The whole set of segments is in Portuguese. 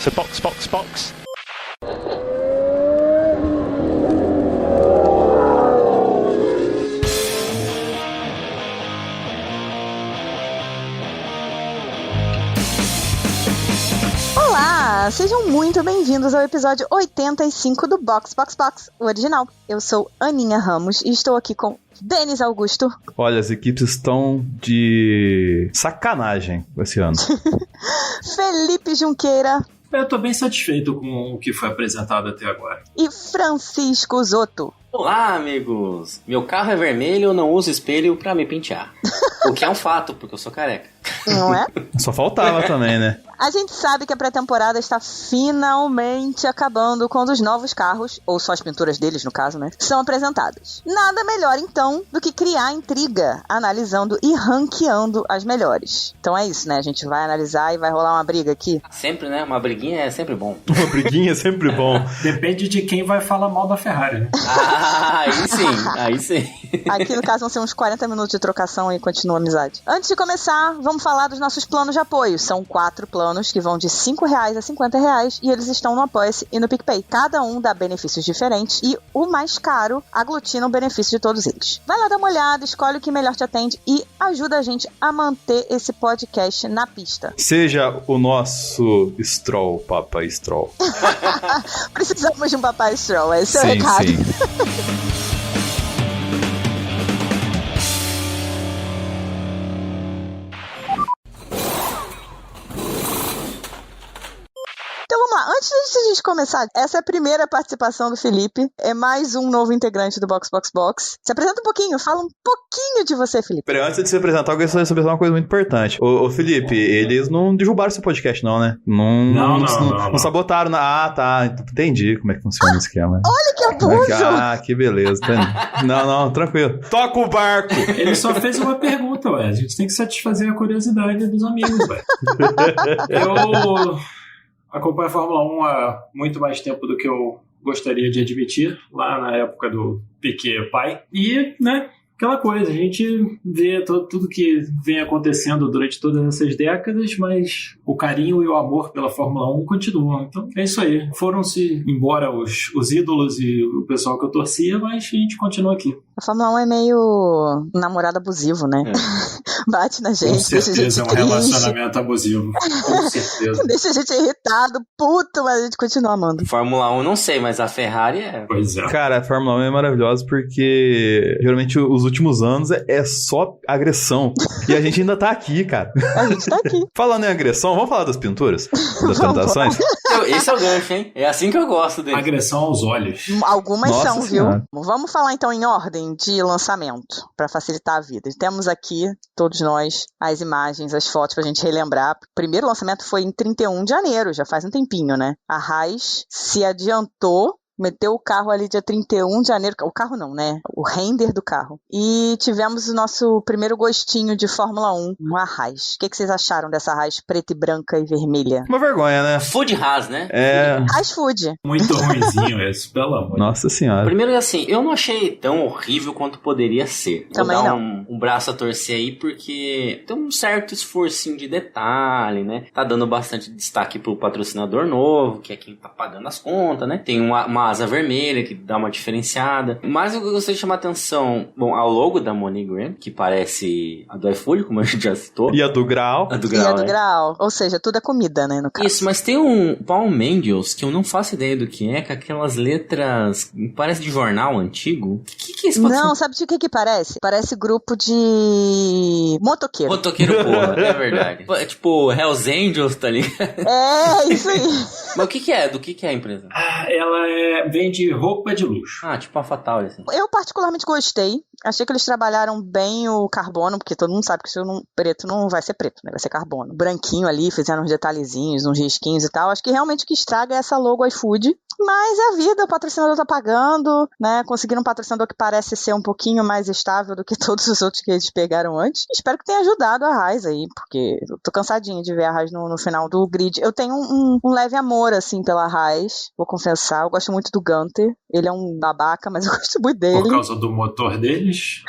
So box. Olá, sejam muito bem-vindos ao episódio 85 do Box, o original. Eu sou Aninha Ramos e estou aqui com Denis Augusto. Olha, as equipes estão de sacanagem esse ano. Felipe Junqueira. Eu tô bem satisfeito com o que foi apresentado até agora. E Francisco Zotto. Olá, amigos! Meu carro é vermelho, eu não uso espelho pra me pentear. O que é um fato, porque eu sou careca. Não é? Só faltava também, né? A gente sabe que a pré-temporada está finalmente acabando quando os novos carros, ou só as pinturas deles no caso, né, são apresentados. Nada melhor então do que criar intriga, analisando e ranqueando as melhores. Então é isso, né? A gente vai analisar e vai rolar uma briga aqui. Sempre, né? Uma briguinha é sempre bom. Uma briguinha é sempre bom. Depende de quem vai falar mal da Ferrari, né? Aí sim. Aqui no caso vão ser uns 40 minutos de trocação e continua a amizade. Antes de começar, vamos falar dos nossos planos de apoio. São 4 planos que vão de R$5 a R$50 e eles estão no Apoia-se e no PicPay. Cada um dá benefícios diferentes e o mais caro aglutina o benefício de todos eles. Vai lá dar uma olhada, escolhe o que melhor te atende e ajuda a gente a manter esse podcast na pista. Seja o nosso Stroll, Papai Stroll. Precisamos de um Papai Stroll, esse é o recado. Sim. Então vamos lá, antes de a gente começar, essa é a primeira participação do Felipe, é mais um novo integrante do Box. Se apresenta um pouquinho, fala um pouquinho de você, Felipe. Peraí, antes de se apresentar, eu gostaria de saber uma coisa muito importante. Ô Felipe, eles não derrubaram seu podcast não, né? Não sabotaram. Ah, tá, entendi como é que funciona o esquema. Olha que abuso! Ah, que beleza. Não, tranquilo. Toca o barco! Ele só fez uma pergunta, ué. A gente tem que satisfazer a curiosidade dos amigos, ué. Eu acompanho a Fórmula 1 há muito mais tempo do que eu gostaria de admitir, lá na época do Piquet pai. E, né, aquela coisa, a gente vê tudo que vem acontecendo durante todas essas décadas, mas o carinho e o amor pela Fórmula 1 continuam. Então, é isso aí. Foram-se embora os ídolos e o pessoal que eu torcia, mas a gente continua aqui. A Fórmula 1 é meio namorado abusivo, né? Bate na gente, com certeza, deixa a gente é um relacionamento abusivo. Com certeza. Deixa a gente irritado, puto, mas a gente continua amando. Fórmula 1 não sei, mas a Ferrari é... Pois é. Cara, a Fórmula 1 é maravilhosa porque geralmente os últimos anos é só agressão. E a gente ainda tá aqui, cara. A gente tá aqui. Falando em agressão, vamos falar das pinturas? Das tentações? Esse é o gancho, hein? É assim que eu gosto dele. Agressão aos olhos. Algumas Nossa são, senhora. viu? Vamos falar então em ordem de lançamento, pra facilitar a vida. Temos aqui, todos nós, as imagens, as fotos pra gente relembrar. O primeiro lançamento foi em 31 de janeiro, já faz um tempinho, né? A Haas se adiantou, meteu o carro ali dia 31 de janeiro, o carro não, né? O render do carro. E tivemos o nosso primeiro gostinho de Fórmula 1, uma Haas. O que vocês acharam dessa Haas preta e branca e vermelha? Uma vergonha, né? Food Haas, né? É. Haas Food. Muito ruinzinho esse, pelo amor. Nossa senhora. Primeiro, assim, eu não achei tão horrível quanto poderia ser. Também Vou dar não. um braço a torcer aí, porque tem um certo esforcinho de detalhe, né? Tá dando bastante destaque pro patrocinador novo, que é quem tá pagando as contas, né? Tem uma asa vermelha que dá uma diferenciada. Mas eu gostaria de chamar a atenção, bom, ao logo da MoneyGram, que parece a do iFood, como a gente já citou. E a do Grau. A do E Grau, a do né? Grau. Ou seja, tudo é comida, né, no caso. Isso, mas tem um Palm Angels que eu não faço ideia do que é, com aquelas letras, parece de jornal antigo. O que é isso? Não, sabe de que parece? Parece grupo de motoqueiro. Motoqueiro, porra, é verdade. É tipo Hells Angels, tá ali. É, isso aí. Mas o que é? Do que é a empresa? Ela vende roupa de luxo. Ah, tipo uma Fatale, assim. Eu particularmente gostei. Achei que eles trabalharam bem o carbono, porque todo mundo sabe que preto não vai ser preto, né? Vai ser carbono. Branquinho ali, fizeram uns detalhezinhos, uns risquinhos e tal. Acho que realmente o que estraga é essa logo iFood. Mas é a vida, o patrocinador tá pagando, né? Conseguiram um patrocinador que parece ser um pouquinho mais estável do que todos os outros que eles pegaram antes. Espero que tenha ajudado a Haas aí, porque eu tô cansadinha de ver a Haas no final do grid. Eu tenho um leve amor, assim, pela Haas, vou confessar. Eu gosto muito do Gunter. Ele é um babaca, mas eu gosto muito dele. Por causa do motor deles,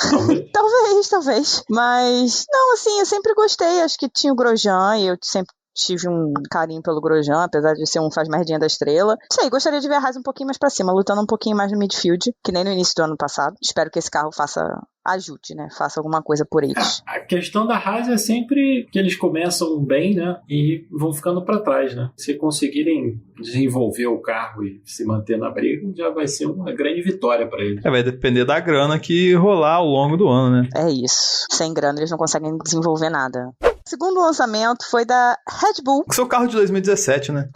talvez. Talvez. Mas, não, assim, eu sempre gostei. Acho que tinha o Grosjean e eu sempre tive um carinho pelo Grosjean, apesar de ser um faz-merdinha da estrela. Não sei, gostaria de ver a Haas um pouquinho mais pra cima, lutando um pouquinho mais no midfield, que nem no início do ano passado. Espero que esse carro ajude, né? Faça alguma coisa por eles. A questão da Haas é sempre que eles começam bem, né? E vão ficando pra trás, né? Se conseguirem desenvolver o carro e se manter na briga, já vai ser uma grande vitória pra eles. Vai depender da grana que rolar ao longo do ano, né? É isso. Sem grana eles não conseguem desenvolver nada. O segundo lançamento foi da Red Bull. Seu carro de 2017, né?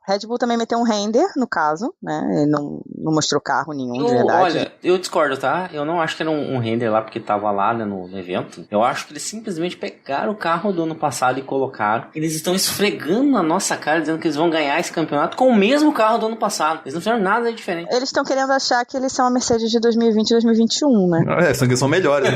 Red Bull também meteu um render, no caso, né? Ele não mostrou carro nenhum, de verdade. Olha, eu discordo, tá? Eu não acho que era um render lá porque tava lá, né, no evento. Eu acho que eles simplesmente pegaram o carro do ano passado e colocaram. Eles estão esfregando na nossa cara, dizendo que eles vão ganhar esse campeonato com o mesmo carro do ano passado. Eles não fizeram nada diferente. Eles estão querendo achar que eles são a Mercedes de 2020 e 2021, né? São melhores.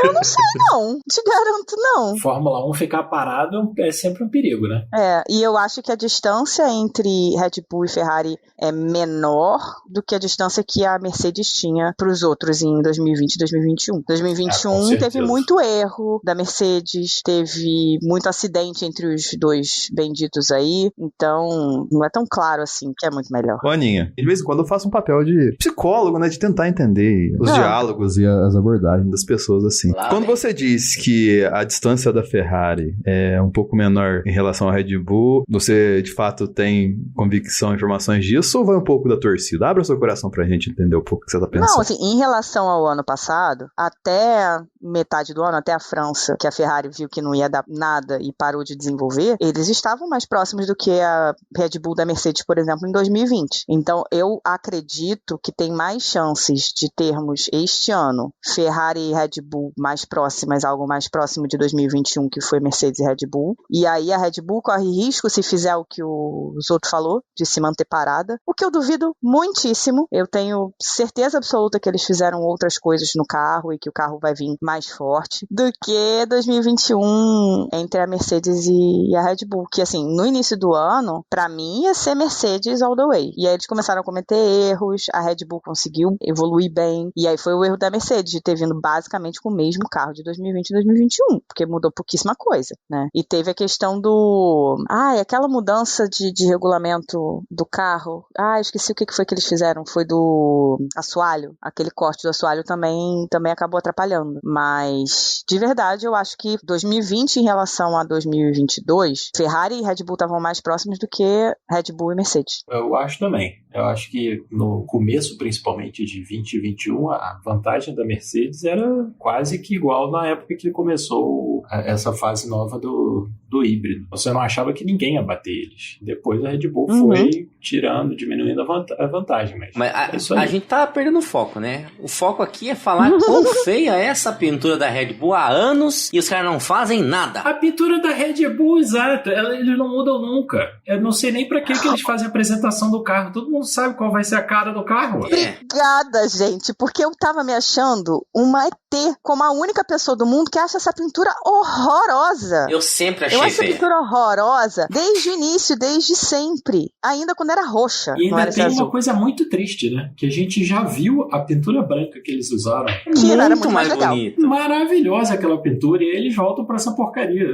Eu não sei, não. Te garanto, não. Fórmula 1 ficar parado é sempre um perigo, né? E eu acho que a distância entre Red Bull e Ferrari é menor do que a distância que a Mercedes tinha para os outros em 2020 e 2021. 2021 teve muito erro da Mercedes, teve muito acidente entre os dois benditos aí, então não é tão claro assim que é muito melhor. Aninha, de vez em quando eu faço um papel de psicólogo, né, de tentar entender os diálogos e as abordagens das pessoas assim. Quando você diz que a distância da Ferrari é um pouco menor em relação à Red Bull, você de fato tem convicção, informações disso, ou vai um pouco da torcida? Abra o seu coração pra gente entender um pouco o que você tá pensando. Não, assim, em relação ao ano passado, até metade do ano, até a França, que a Ferrari viu que não ia dar nada e parou de desenvolver, eles estavam mais próximos do que a Red Bull da Mercedes, por exemplo, em 2020. Então, eu acredito que tem mais chances de termos este ano Ferrari e Red Bull mais próximas, algo mais próximo de 2021, que foi Mercedes e Red Bull. E aí a Red Bull corre risco se fizer o que o Zoto falou, de se manter parada, o que eu duvido muitíssimo. Eu tenho certeza absoluta que eles fizeram outras coisas no carro e que o carro vai vir mais forte do que 2021 entre a Mercedes e a Red Bull, que assim, no início do ano, pra mim ia ser Mercedes all the way. E aí eles começaram a cometer erros, a Red Bull conseguiu evoluir bem, e aí foi o erro da Mercedes de ter vindo basicamente com o mesmo carro de 2020 e 2021, porque mudou pouquíssima coisa, né? E teve a questão do... aquela mudança de regulamento do carro. Esqueci o que foi que eles fizeram. Foi do assoalho. Aquele corte do assoalho também acabou atrapalhando. Mas, de verdade, eu acho que 2020 em relação a 2022, Ferrari e Red Bull estavam mais próximos do que Red Bull e Mercedes. Eu acho também. Eu acho que no começo, principalmente de 2021, a vantagem da Mercedes era quase que igual na época que começou essa fase nova do híbrido. Você não achava que ninguém ia bater eles. Depois a Red Bull foi diminuindo a vantagem. Mas a gente tá perdendo o foco, né? O foco aqui é falar quão feia é essa pintura da Red Bull há anos e os caras não fazem nada. A pintura da Red Bull, exato. Eles não mudam nunca. Eu não sei nem pra que eles fazem a apresentação do carro. Todo mundo sabe qual vai ser a cara do carro. Obrigada, gente, porque eu tava me achando uma ET, como a única pessoa do mundo que acha essa pintura horrorosa. Eu sempre achei feia. Eu acho feia. a pintura horrorosa desde o início, desde sempre. Ainda quando era roxa. E ainda tem azul. uma coisa muito triste, né? Que a gente já viu a pintura branca que eles usaram. Era muito mais legal. Bonita. Maravilhosa aquela pintura, e eles voltam pra essa porcaria.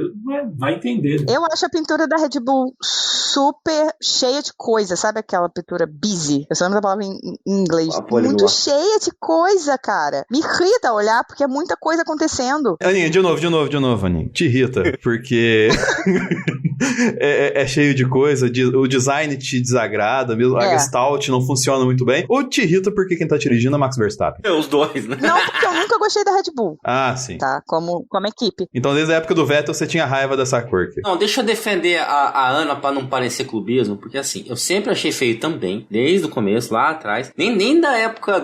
Vai entender. Eu acho a pintura da Red Bull super cheia de coisa, sabe aquela pintura busy? Eu só lembro da palavra em inglês. Muito cheia de coisa, cara. Me irrita olhar, porque é muita coisa acontecendo. Aninha, de novo, Aninha. Te irrita, porque é cheio de coisa, o design te desagrada, mesmo a Gestalt não funciona muito bem, ou te irrita porque quem tá dirigindo é Max Verstappen? Os dois, né? Não, porque eu nunca gostei da Red Bull. Sim. Tá, como equipe. Então desde a época do Vettel você tinha raiva dessa cor aqui. Não, deixa eu defender a Ana pra não parecer clubismo, porque assim, eu sempre achei feio também, desde o começo, lá atrás, nem da época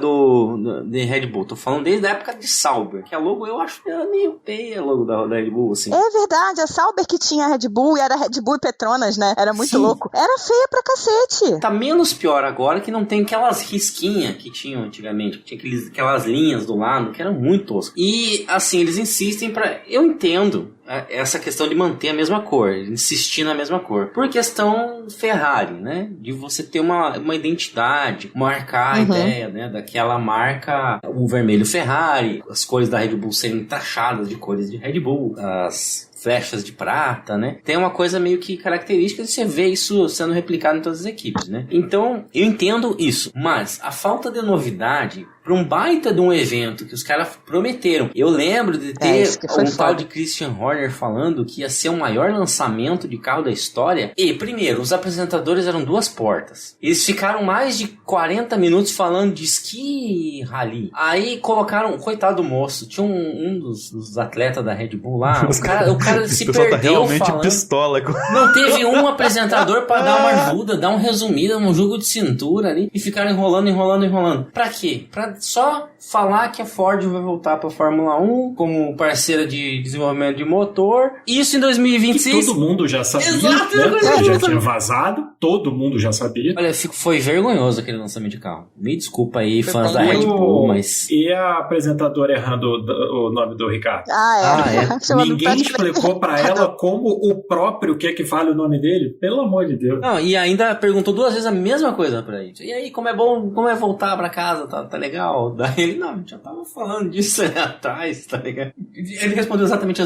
de Red Bull, tô falando desde a época de Sauber, que a logo eu acho meio feia, a logo da Red Bull, assim. É verdade, a Sauber que tinha a Red Bull, e era Red Bull e Petronas, né? Era muito louco. Era feia pra cacete. Tá menos pior agora que não tem aquelas risquinhas que tinham antigamente, que tinha aquelas linhas do lado, que eram muito toscas. E, assim, eles insistem pra... Eu entendo essa questão de manter a mesma cor, insistir na mesma cor. Por questão Ferrari, né? De você ter uma identidade, marcar a ideia, né? Daquela marca, o vermelho Ferrari, as cores da Red Bull serem taxadas de cores de Red Bull, as flechas de prata, né? Tem uma coisa meio que característica de você ver isso sendo replicado em todas as equipes, né? Então, eu entendo isso, mas a falta de novidade para um baita de um evento que os caras prometeram. Eu lembro de ter tal de Christian Horner falando que ia ser o maior lançamento de carro da história. E, primeiro, os apresentadores eram 2 portas. Eles ficaram mais de 40 minutos falando de esqui rally. Aí colocaram, coitado do moço, tinha um dos atletas da Red Bull lá, o cara se perdeu tá realmente falando. Pistola. Não teve um apresentador para dar uma ajuda, dar um resumido, um jogo de cintura ali, e ficaram enrolando. Pra quê? Pra só falar que a Ford vai voltar pra Fórmula 1 como parceira de desenvolvimento de motor. Isso em 2026. Que todo mundo já sabia. Exato, né? Já tinha vazado. Todo mundo já sabia. Olha, foi vergonhoso aquele lançamento de carro. Me desculpa aí, fãs da Red Bull, mas... E a apresentadora errando o nome do Ricardo? É. Ninguém explicou pra ela como o próprio quer que fale o nome dele? Pelo amor de Deus. Não, e ainda perguntou 2 vezes a mesma coisa pra gente. E aí, como é bom, como é voltar pra casa? Tá legal? Daí ele, não, a gente já tava falando disso ali atrás, tá ligado? Ele respondeu exatamente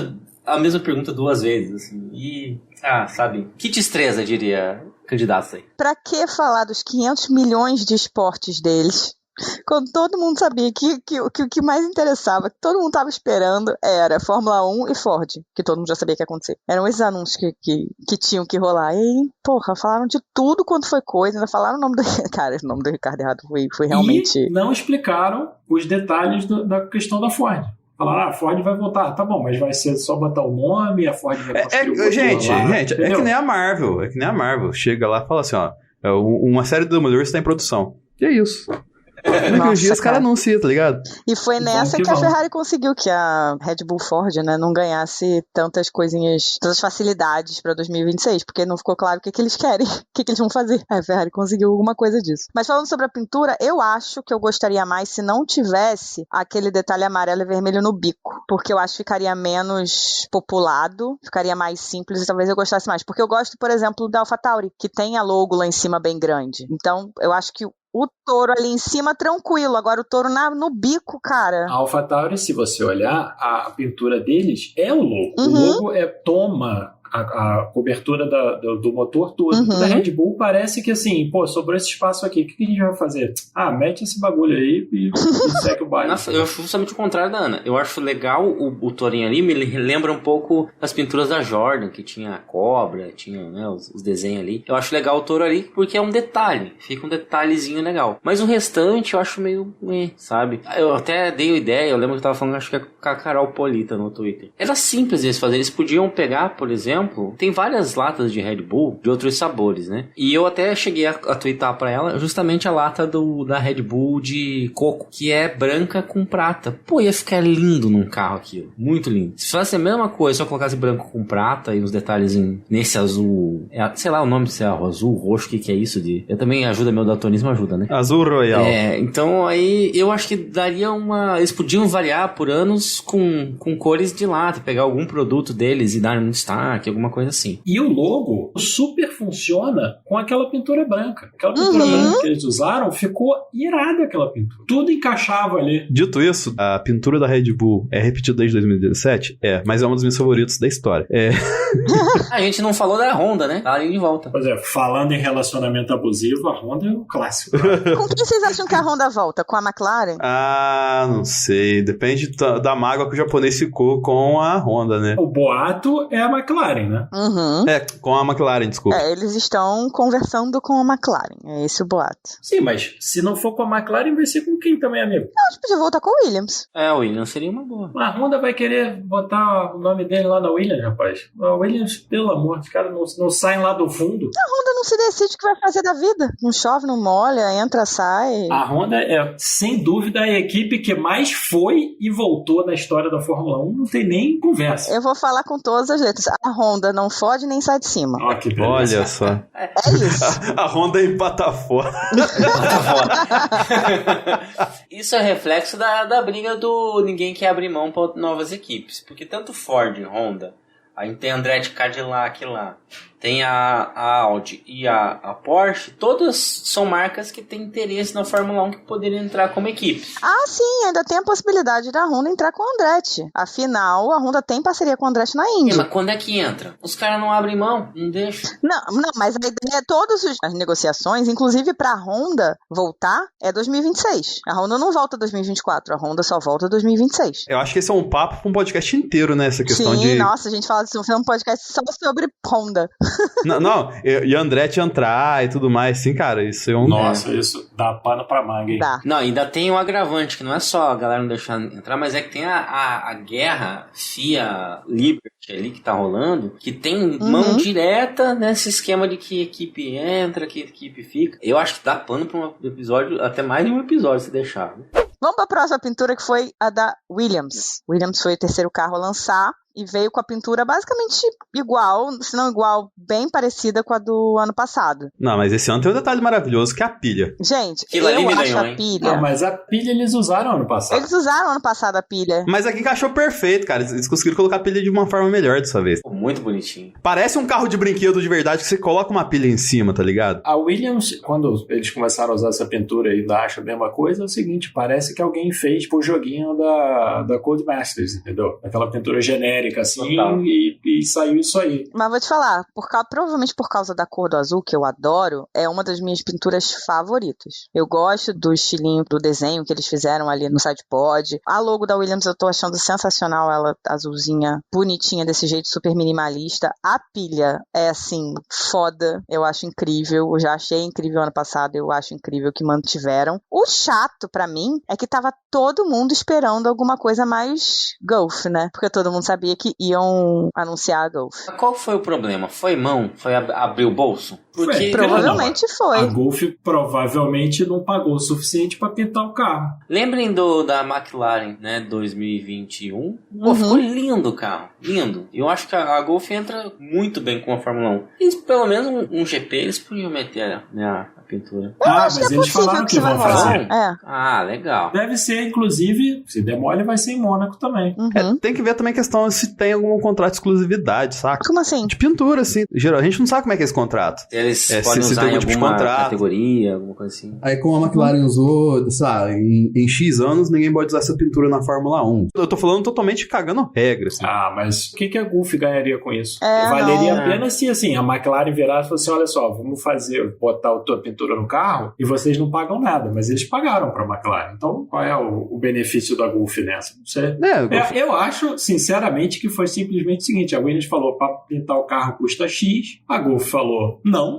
a mesma pergunta 2 vezes, assim. E, sabe, que destreza, diria candidato aí. Pra que falar dos 500 milhões de esportes deles? Quando todo mundo sabia que o que mais interessava, que todo mundo tava esperando, era Fórmula 1 e Ford, que todo mundo já sabia que ia acontecer. Eram esses anúncios que tinham que rolar. E, porra, falaram de tudo quanto foi coisa, ainda falaram o nome do... Cara, o nome do Ricardo errado foi realmente... E não explicaram os detalhes da questão da Ford. Falaram, a Ford vai voltar. Tá bom, mas vai ser só botar o nome, a Ford vai construir o motor gente, lá, é que nem a Marvel. Chega lá e fala assim, ó, uma série do Demolidor está em produção. E é isso. Nossa, os dias, cara, anuncia, tá ligado? E foi nessa que a Ferrari conseguiu que a Red Bull Ford, né, não ganhasse tantas coisinhas, tantas facilidades pra 2026, porque não ficou claro o que eles querem, o que eles vão fazer. A Ferrari conseguiu alguma coisa disso. Mas falando sobre a pintura, eu acho que eu gostaria mais se não tivesse aquele detalhe amarelo e vermelho no bico, porque eu acho que ficaria menos populado, ficaria mais simples e talvez eu gostasse mais. Porque eu gosto, por exemplo, da AlphaTauri, que tem a logo lá em cima bem grande. Então, eu acho que o touro ali em cima, tranquilo. Agora o touro no bico, cara. A AlphaTauri, se você olhar, a pintura deles é o logo. Uhum. O logo toma a cobertura do motor todo. Uhum. Da Red Bull parece que assim, pô, sobrou esse espaço aqui. O que a gente vai fazer? Mete esse bagulho aí e segue o baile. Nossa, eu acho justamente o contrário da Ana. Eu acho legal o tourinho ali, me lembra um pouco as pinturas da Jordan, que tinha a cobra, tinha, né, os desenhos ali. Eu acho legal o touro ali porque é um detalhe, fica um detalhezinho legal. Mas o restante eu acho meio, sabe? Eu até dei uma ideia, eu lembro que eu tava falando, acho que é com a Carol Polita no Twitter. Era simples eles fazerem, eles podiam pegar, por exemplo, tem várias latas de Red Bull de outros sabores, né? E eu até cheguei a twittar pra ela justamente a lata da Red Bull de coco, que é branca com prata. Pô, ia ficar lindo num carro aquilo. Muito lindo. Se fosse a mesma coisa, só colocasse branco com prata e uns detalhes nesse azul, sei lá o nome desse azul, roxo, que é isso de... Eu também ajuda, meu daltonismo ajuda, né? Azul Royal. Então aí eu acho que daria eles podiam variar por anos com cores de lata, pegar algum produto deles e dar um destaque, alguma coisa assim. E o logo super funciona com aquela pintura branca. Aquela pintura branca que eles usaram, ficou irada aquela pintura. Tudo encaixava ali. Dito isso, a pintura da Red Bull é repetida desde 2017? Mas é um dos meus favoritos da história. A gente não falou da Honda, né? Tá ali de volta. Pois é, falando em relacionamento abusivo, a Honda é um clássico. Com que vocês acham que a Honda volta? Com a McLaren? Não sei. Depende da mágoa que o japonês ficou com a Honda, né? O boato é a McLaren, né? Uhum. Com a McLaren, desculpa. Eles estão conversando com a McLaren. É esse o boato. Sim, mas se não for com a McLaren, vai ser com quem também, amigo? A gente podia voltar com o Williams. O Williams seria uma boa. A Honda vai querer botar o nome dele lá na Williams, rapaz. A Williams, pelo amor, os caras não saem lá do fundo. A Honda não se decide o que vai fazer da vida. Não chove, não molha, entra, sai. A Honda é, sem dúvida, a equipe que mais foi e voltou na história da Fórmula 1. Não tem nem conversa. Eu vou falar com todas as letras. A Honda não fode nem sai de cima. Que beleza. Olha só. É isso. A Honda empata fora. Isso é reflexo da briga do ninguém quer abrir mão para novas equipes. Porque tanto Ford, Honda, aí tem Andretti Cadillac lá, tem a Audi e a Porsche, todas são marcas que têm interesse na Fórmula 1 que poderiam entrar como equipe. Ah, sim, ainda tem a possibilidade da Honda entrar com a Andretti. Afinal, a Honda tem parceria com a Andretti na Indy. Mas quando é que entra? Os caras não abrem mão, não deixam. Não, mas a ideia é todas as negociações, inclusive pra Honda voltar, é 2026. A Honda não volta 2024, a Honda só volta 2026. Eu acho que esse é um papo pra um podcast inteiro, né? Essa questão Sim, de... nossa, a gente fala disso, um podcast só sobre Honda. Não, e a Andretti entrar e tudo mais, sim, cara, isso é um... Nossa, isso dá pano pra manga, hein? Dá. Não, ainda tem um agravante, que não é só a galera não deixar entrar, mas é que tem a guerra FIA Liberty ali que tá rolando, que tem mão direta nesse esquema de que equipe entra, que equipe fica. Eu acho que dá pano pra um episódio, até mais de um episódio se deixar. Né? Vamos para a próxima pintura, que foi a da Williams. Williams foi o terceiro carro a lançar e veio com a pintura basicamente igual, se não igual, bem parecida com a do ano passado. Não, mas esse ano tem um detalhe maravilhoso, que é a pilha. Gente, Aquilo ali eu me acho ganhou, a hein? pilha... Não, mas a pilha eles usaram ano passado. Eles usaram ano passado a pilha. Mas aqui encaixou perfeito, cara. Eles conseguiram colocar a pilha de uma forma melhor dessa vez. Pô, muito bonitinho. Parece um carro de brinquedo de verdade que você coloca uma pilha em cima, tá ligado? A Williams, quando eles começaram a usar essa pintura e ainda acha a mesma coisa, é o seguinte, parece que alguém fez pro joguinho da Codemasters, entendeu? Aquela pintura genérica assim, e saiu isso aí. Mas vou te falar, provavelmente por causa da cor do azul, que eu adoro, é uma das minhas pinturas favoritas. Eu gosto do estilinho do desenho que eles fizeram ali no sidepod. A logo da Williams eu tô achando sensacional, ela azulzinha, bonitinha desse jeito, super minimalista. A pilha é assim, foda, eu acho incrível. Eu já achei incrível ano passado, eu acho incrível que mantiveram. O chato pra mim é que tava todo mundo esperando alguma coisa mais Golf, né? Porque todo mundo sabia que iam anunciar a Golf. Qual foi o problema? Foi mão? Foi abrir o bolso? Porque provavelmente foi. A Golf provavelmente não pagou o suficiente pra pintar o carro. Lembrem da McLaren, né, 2021. Pô, ficou lindo o carro, lindo. Eu acho que a Golf entra muito bem com a Fórmula 1. E pelo menos um GP eles podiam meter, né, a pintura. Mas eles falaram que vão fazer. É. Ah, legal. Deve ser, inclusive, se der mole, vai ser em Mônaco também. Tem que ver também a questão se tem algum contrato de exclusividade, saca? Como assim? De pintura, assim. Geral, a gente não sabe como é que é esse contrato. Eles podem se usar tem em algum tipo de alguma contrato. categoria, alguma coisa assim. Aí, como a McLaren usou, sabe, em X anos, ninguém pode usar essa pintura na Fórmula 1. Eu tô falando totalmente cagando regras. Assim. Ah, mas o que a Golf ganharia com isso? É, Valeria não. a pena se, assim, a McLaren virasse e fosse assim, olha só, vamos botar a tua pintura no carro e vocês não pagam nada, mas eles pagaram pra McLaren. Então, qual é o benefício da Golf nessa? Não sei. Eu acho, sinceramente, que foi simplesmente o seguinte, a Williams falou, pra pintar o carro custa X, a Golf falou, não.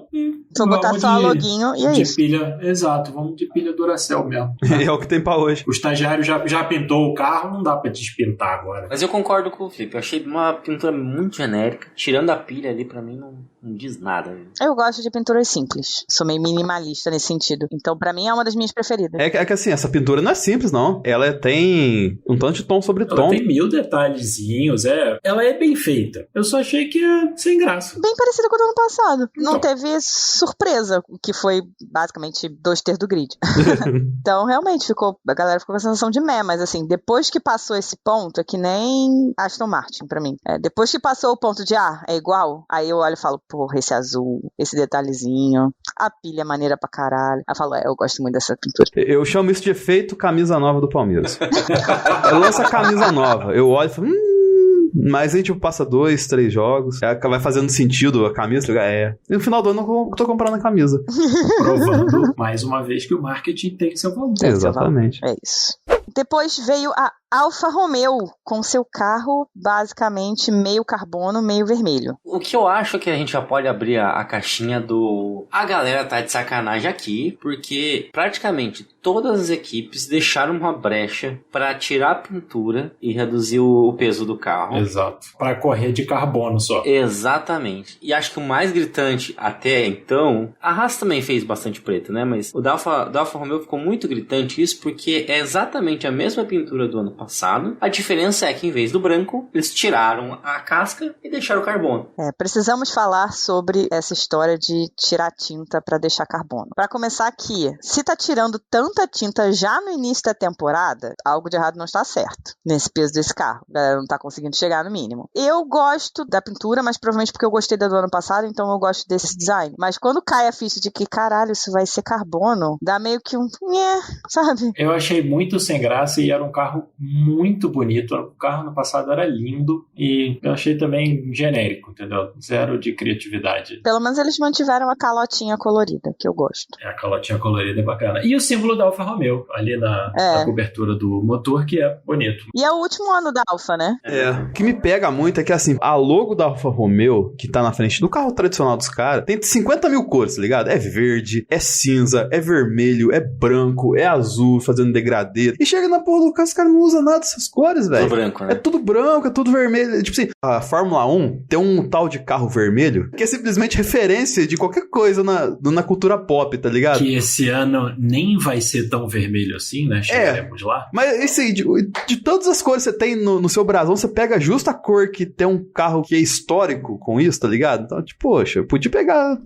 Vou botar só a loguinho e é de isso. Pilha, exato, vamos de pilha Duracell mesmo. É o que tem pra hoje. O estagiário já pintou o carro, não dá pra despintar agora. Mas eu concordo com o Felipe, eu achei uma pintura muito genérica. Tirando a pilha ali, pra mim, não diz nada. Eu gosto de pinturas simples. Sou meio minimalista nesse sentido. Então, pra mim, é uma das minhas preferidas. É que assim, essa pintura não é simples, não. Ela tem um tanto de tom sobre tom. Ela tem 1000 detalhezinhos, ela é bem feita. Eu só achei que é sem graça. Bem parecida com o do ano passado. Então. Não teve surpresa, que foi basicamente 2/3 do grid. Então, realmente, a galera ficou com a sensação de meh, mas assim, depois que passou esse ponto, é que nem Aston Martin pra mim. Depois que passou o ponto de, é igual, aí eu olho e falo, porra, esse azul, esse detalhezinho, a pilha é maneira pra caralho. Aí eu falo, eu gosto muito dessa pintura. Eu chamo isso de efeito camisa nova do Palmeiras. Eu lanço a camisa nova, eu olho e falo, mas aí, tipo, passa 2, 3 jogos, vai fazendo sentido a camisa, E no final do ano eu tô comprando a camisa. Provando, mais uma vez, que o marketing tem seu valor. Exatamente. É isso. Depois veio a Alfa Romeo, com seu carro basicamente meio carbono, meio vermelho. O que eu acho é que a gente já pode abrir a caixinha do... A galera tá de sacanagem aqui, porque praticamente todas as equipes deixaram uma brecha para tirar a pintura e reduzir o peso do carro. Exato. Para correr de carbono só. Exatamente. E acho que o mais gritante até então... A Haas também fez bastante preto, né? Mas o da Alfa Romeo ficou muito gritante isso, porque é exatamente a mesma pintura do ano passado. A diferença é que em vez do branco, eles tiraram a casca e deixaram o carbono. Precisamos falar sobre essa história de tirar tinta para deixar carbono. Para começar aqui, se tá tirando tanta tinta já no início da temporada, algo de errado não está certo nesse peso desse carro. A galera não tá conseguindo chegar no mínimo. Eu gosto da pintura, mas provavelmente porque eu gostei da do ano passado, então eu gosto desse design. Mas quando cai a ficha de que, caralho, isso vai ser carbono, dá meio que sabe? Eu achei muito sem graça e era um carro muito bonito. O carro no passado era lindo e eu achei também genérico, entendeu? Zero de criatividade. Pelo menos eles mantiveram a calotinha colorida, que eu gosto. A calotinha colorida é bacana. E o símbolo da Alfa Romeo, ali na cobertura do motor, que é bonito. E é o último ano da Alfa, né? O que me pega muito é que, assim, a logo da Alfa Romeo, que tá na frente do carro tradicional dos caras, tem 50 mil cores, tá ligado? É verde, é cinza, é vermelho, é branco, é azul, fazendo degradê. E chega na porra do carro, os caras não usam nada dessas cores, velho. Tudo branco, né? É tudo branco, é tudo vermelho. Tipo assim, a Fórmula 1 tem um tal de carro vermelho que é simplesmente referência de qualquer coisa na cultura pop, tá ligado? Que esse ano nem vai ser tão vermelho assim, né? Chegaremos lá. Mas esse aí, de todas as cores que você tem no seu brasão, você pega justo a cor que tem um carro que é histórico com isso, tá ligado? Então, tipo, poxa, podia pegar...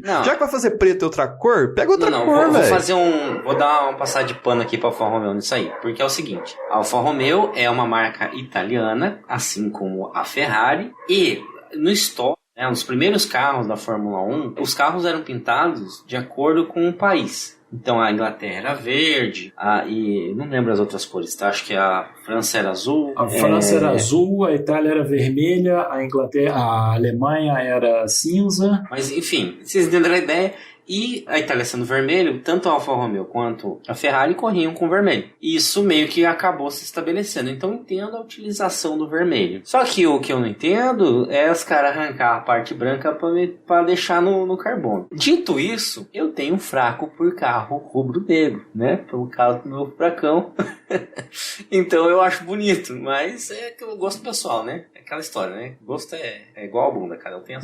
Já que vai fazer preto e outra cor, pega outra cor, velho. Vou dar uma passada de pano aqui pra Alfa Romeo nisso aí. Porque é o seguinte, a Alfa Romeo é uma marca italiana, assim como a Ferrari, e no estoque, nos primeiros carros da Fórmula 1, os carros eram pintados de acordo com o país. Então a Inglaterra era verde, e não lembro as outras cores, tá? Acho que a França era azul. A França era azul, a Itália era vermelha, a Alemanha era cinza. Mas enfim, vocês entenderam a ideia. E a Itália sendo vermelho, tanto a Alfa Romeo quanto a Ferrari corriam com vermelho. Isso meio que acabou se estabelecendo. Então eu entendo a utilização do vermelho. Só que o que eu não entendo é os caras arrancar a parte branca para deixar no carbono. Dito isso, eu tenho um fraco por carro rubro-negro, né? Pelo caso do meu furacão. Então eu acho bonito, mas é que eu gosto pessoal, né? É aquela história, né? Gosto é igual a bunda, cara. Eu tenho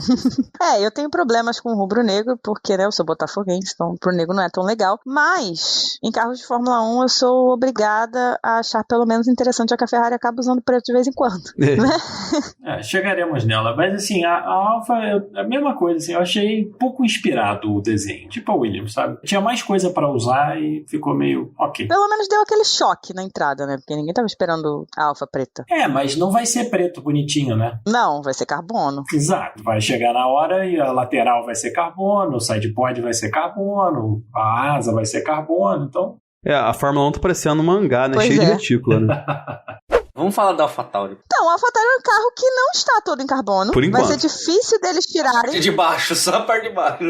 eu tenho problemas com o rubro-negro, porque, né, eu sou botafoguense, então pro negro não é tão legal. Mas, em carros de Fórmula 1, eu sou obrigada a achar pelo menos interessante que a Ferrari acaba usando preto de vez em quando. Né? Chegaremos nela. Mas, assim, a Alfa, a mesma coisa, assim, eu achei pouco inspirado o desenho. Tipo a Williams, sabe? Tinha mais coisa pra usar e ficou meio ok. Pelo menos deu aquele choque na entrada, né? Porque ninguém tava esperando a Alfa preta. Mas não vai ser preto bonitinho, né? Não, vai ser carbono. Exato. Vai chegar na hora e a lateral vai ser carbono, o sidepod vai ser carbono, a asa vai ser carbono, então... A Fórmula 1 tá parecendo um mangá, né? Cheio de retícula, né? Vamos falar da AlphaTauri. Então, a AlphaTauri é um carro que não está todo em carbono. Por enquanto. Vai ser difícil deles tirarem. A parte de baixo, só a parte de baixo.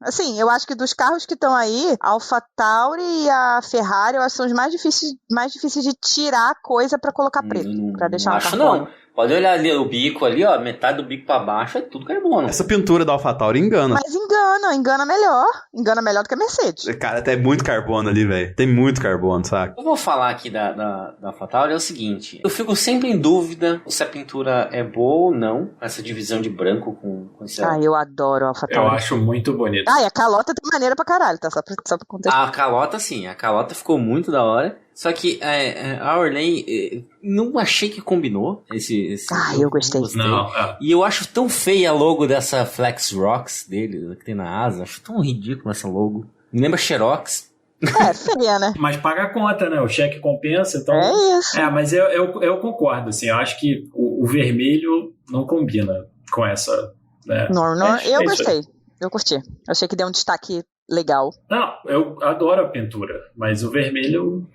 Assim, eu acho que dos carros que estão aí, a AlphaTauri e a Ferrari, eu acho que são os mais difíceis de tirar coisa pra colocar preto, pra deixar no carbono. Não. Pode olhar ali o bico ali, ó, metade do bico pra baixo é tudo carbono. Essa pintura da AlphaTauri engana. Mas engana melhor do que a Mercedes. Cara, tem muito carbono ali, velho. Tem muito carbono, saca? Eu vou falar aqui da AlphaTauri, é o seguinte, eu fico sempre em dúvida se a pintura é boa ou não, essa divisão de branco com esse... Eu adoro a AlphaTauri. Eu acho muito bonito. E a calota tem maneira pra caralho, tá? Só pra contextualizar. A calota, sim, a calota ficou muito da hora. Só que a Orley, não achei que combinou esse eu gostei. Não, E eu acho tão feia a logo dessa Flex Rocks dele, que tem na asa. Acho tão ridículo essa logo. Me lembra Xerox. Feia, né? Mas paga a conta, né? O cheque compensa, então... É isso. Mas eu concordo, assim. Eu acho que o vermelho não combina com essa... Né? Não, eu gostei. Eu curti. Eu achei que deu um destaque legal. Não, eu adoro a pintura, mas o vermelho...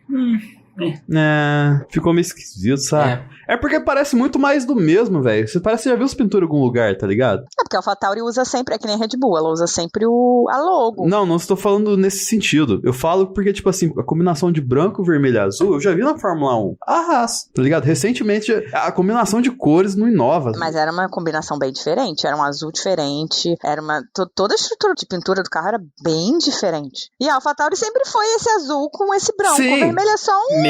Ficou meio esquisito, sabe? É porque parece muito mais do mesmo, velho. Você parece que já viu as pinturas em algum lugar, tá ligado? Porque a AlphaTauri usa sempre, é que nem a Red Bull, ela usa sempre a logo. Não estou falando nesse sentido. Eu falo porque, tipo assim, a combinação de branco, vermelho e azul, eu já vi na Fórmula 1. Haas, tá ligado? Recentemente, a combinação de cores não inova. Mas era uma combinação bem diferente, era um azul diferente, era uma... Toda a estrutura de pintura do carro era bem diferente. E a AlphaTauri sempre foi esse azul com esse branco. Sim. O vermelho é só um...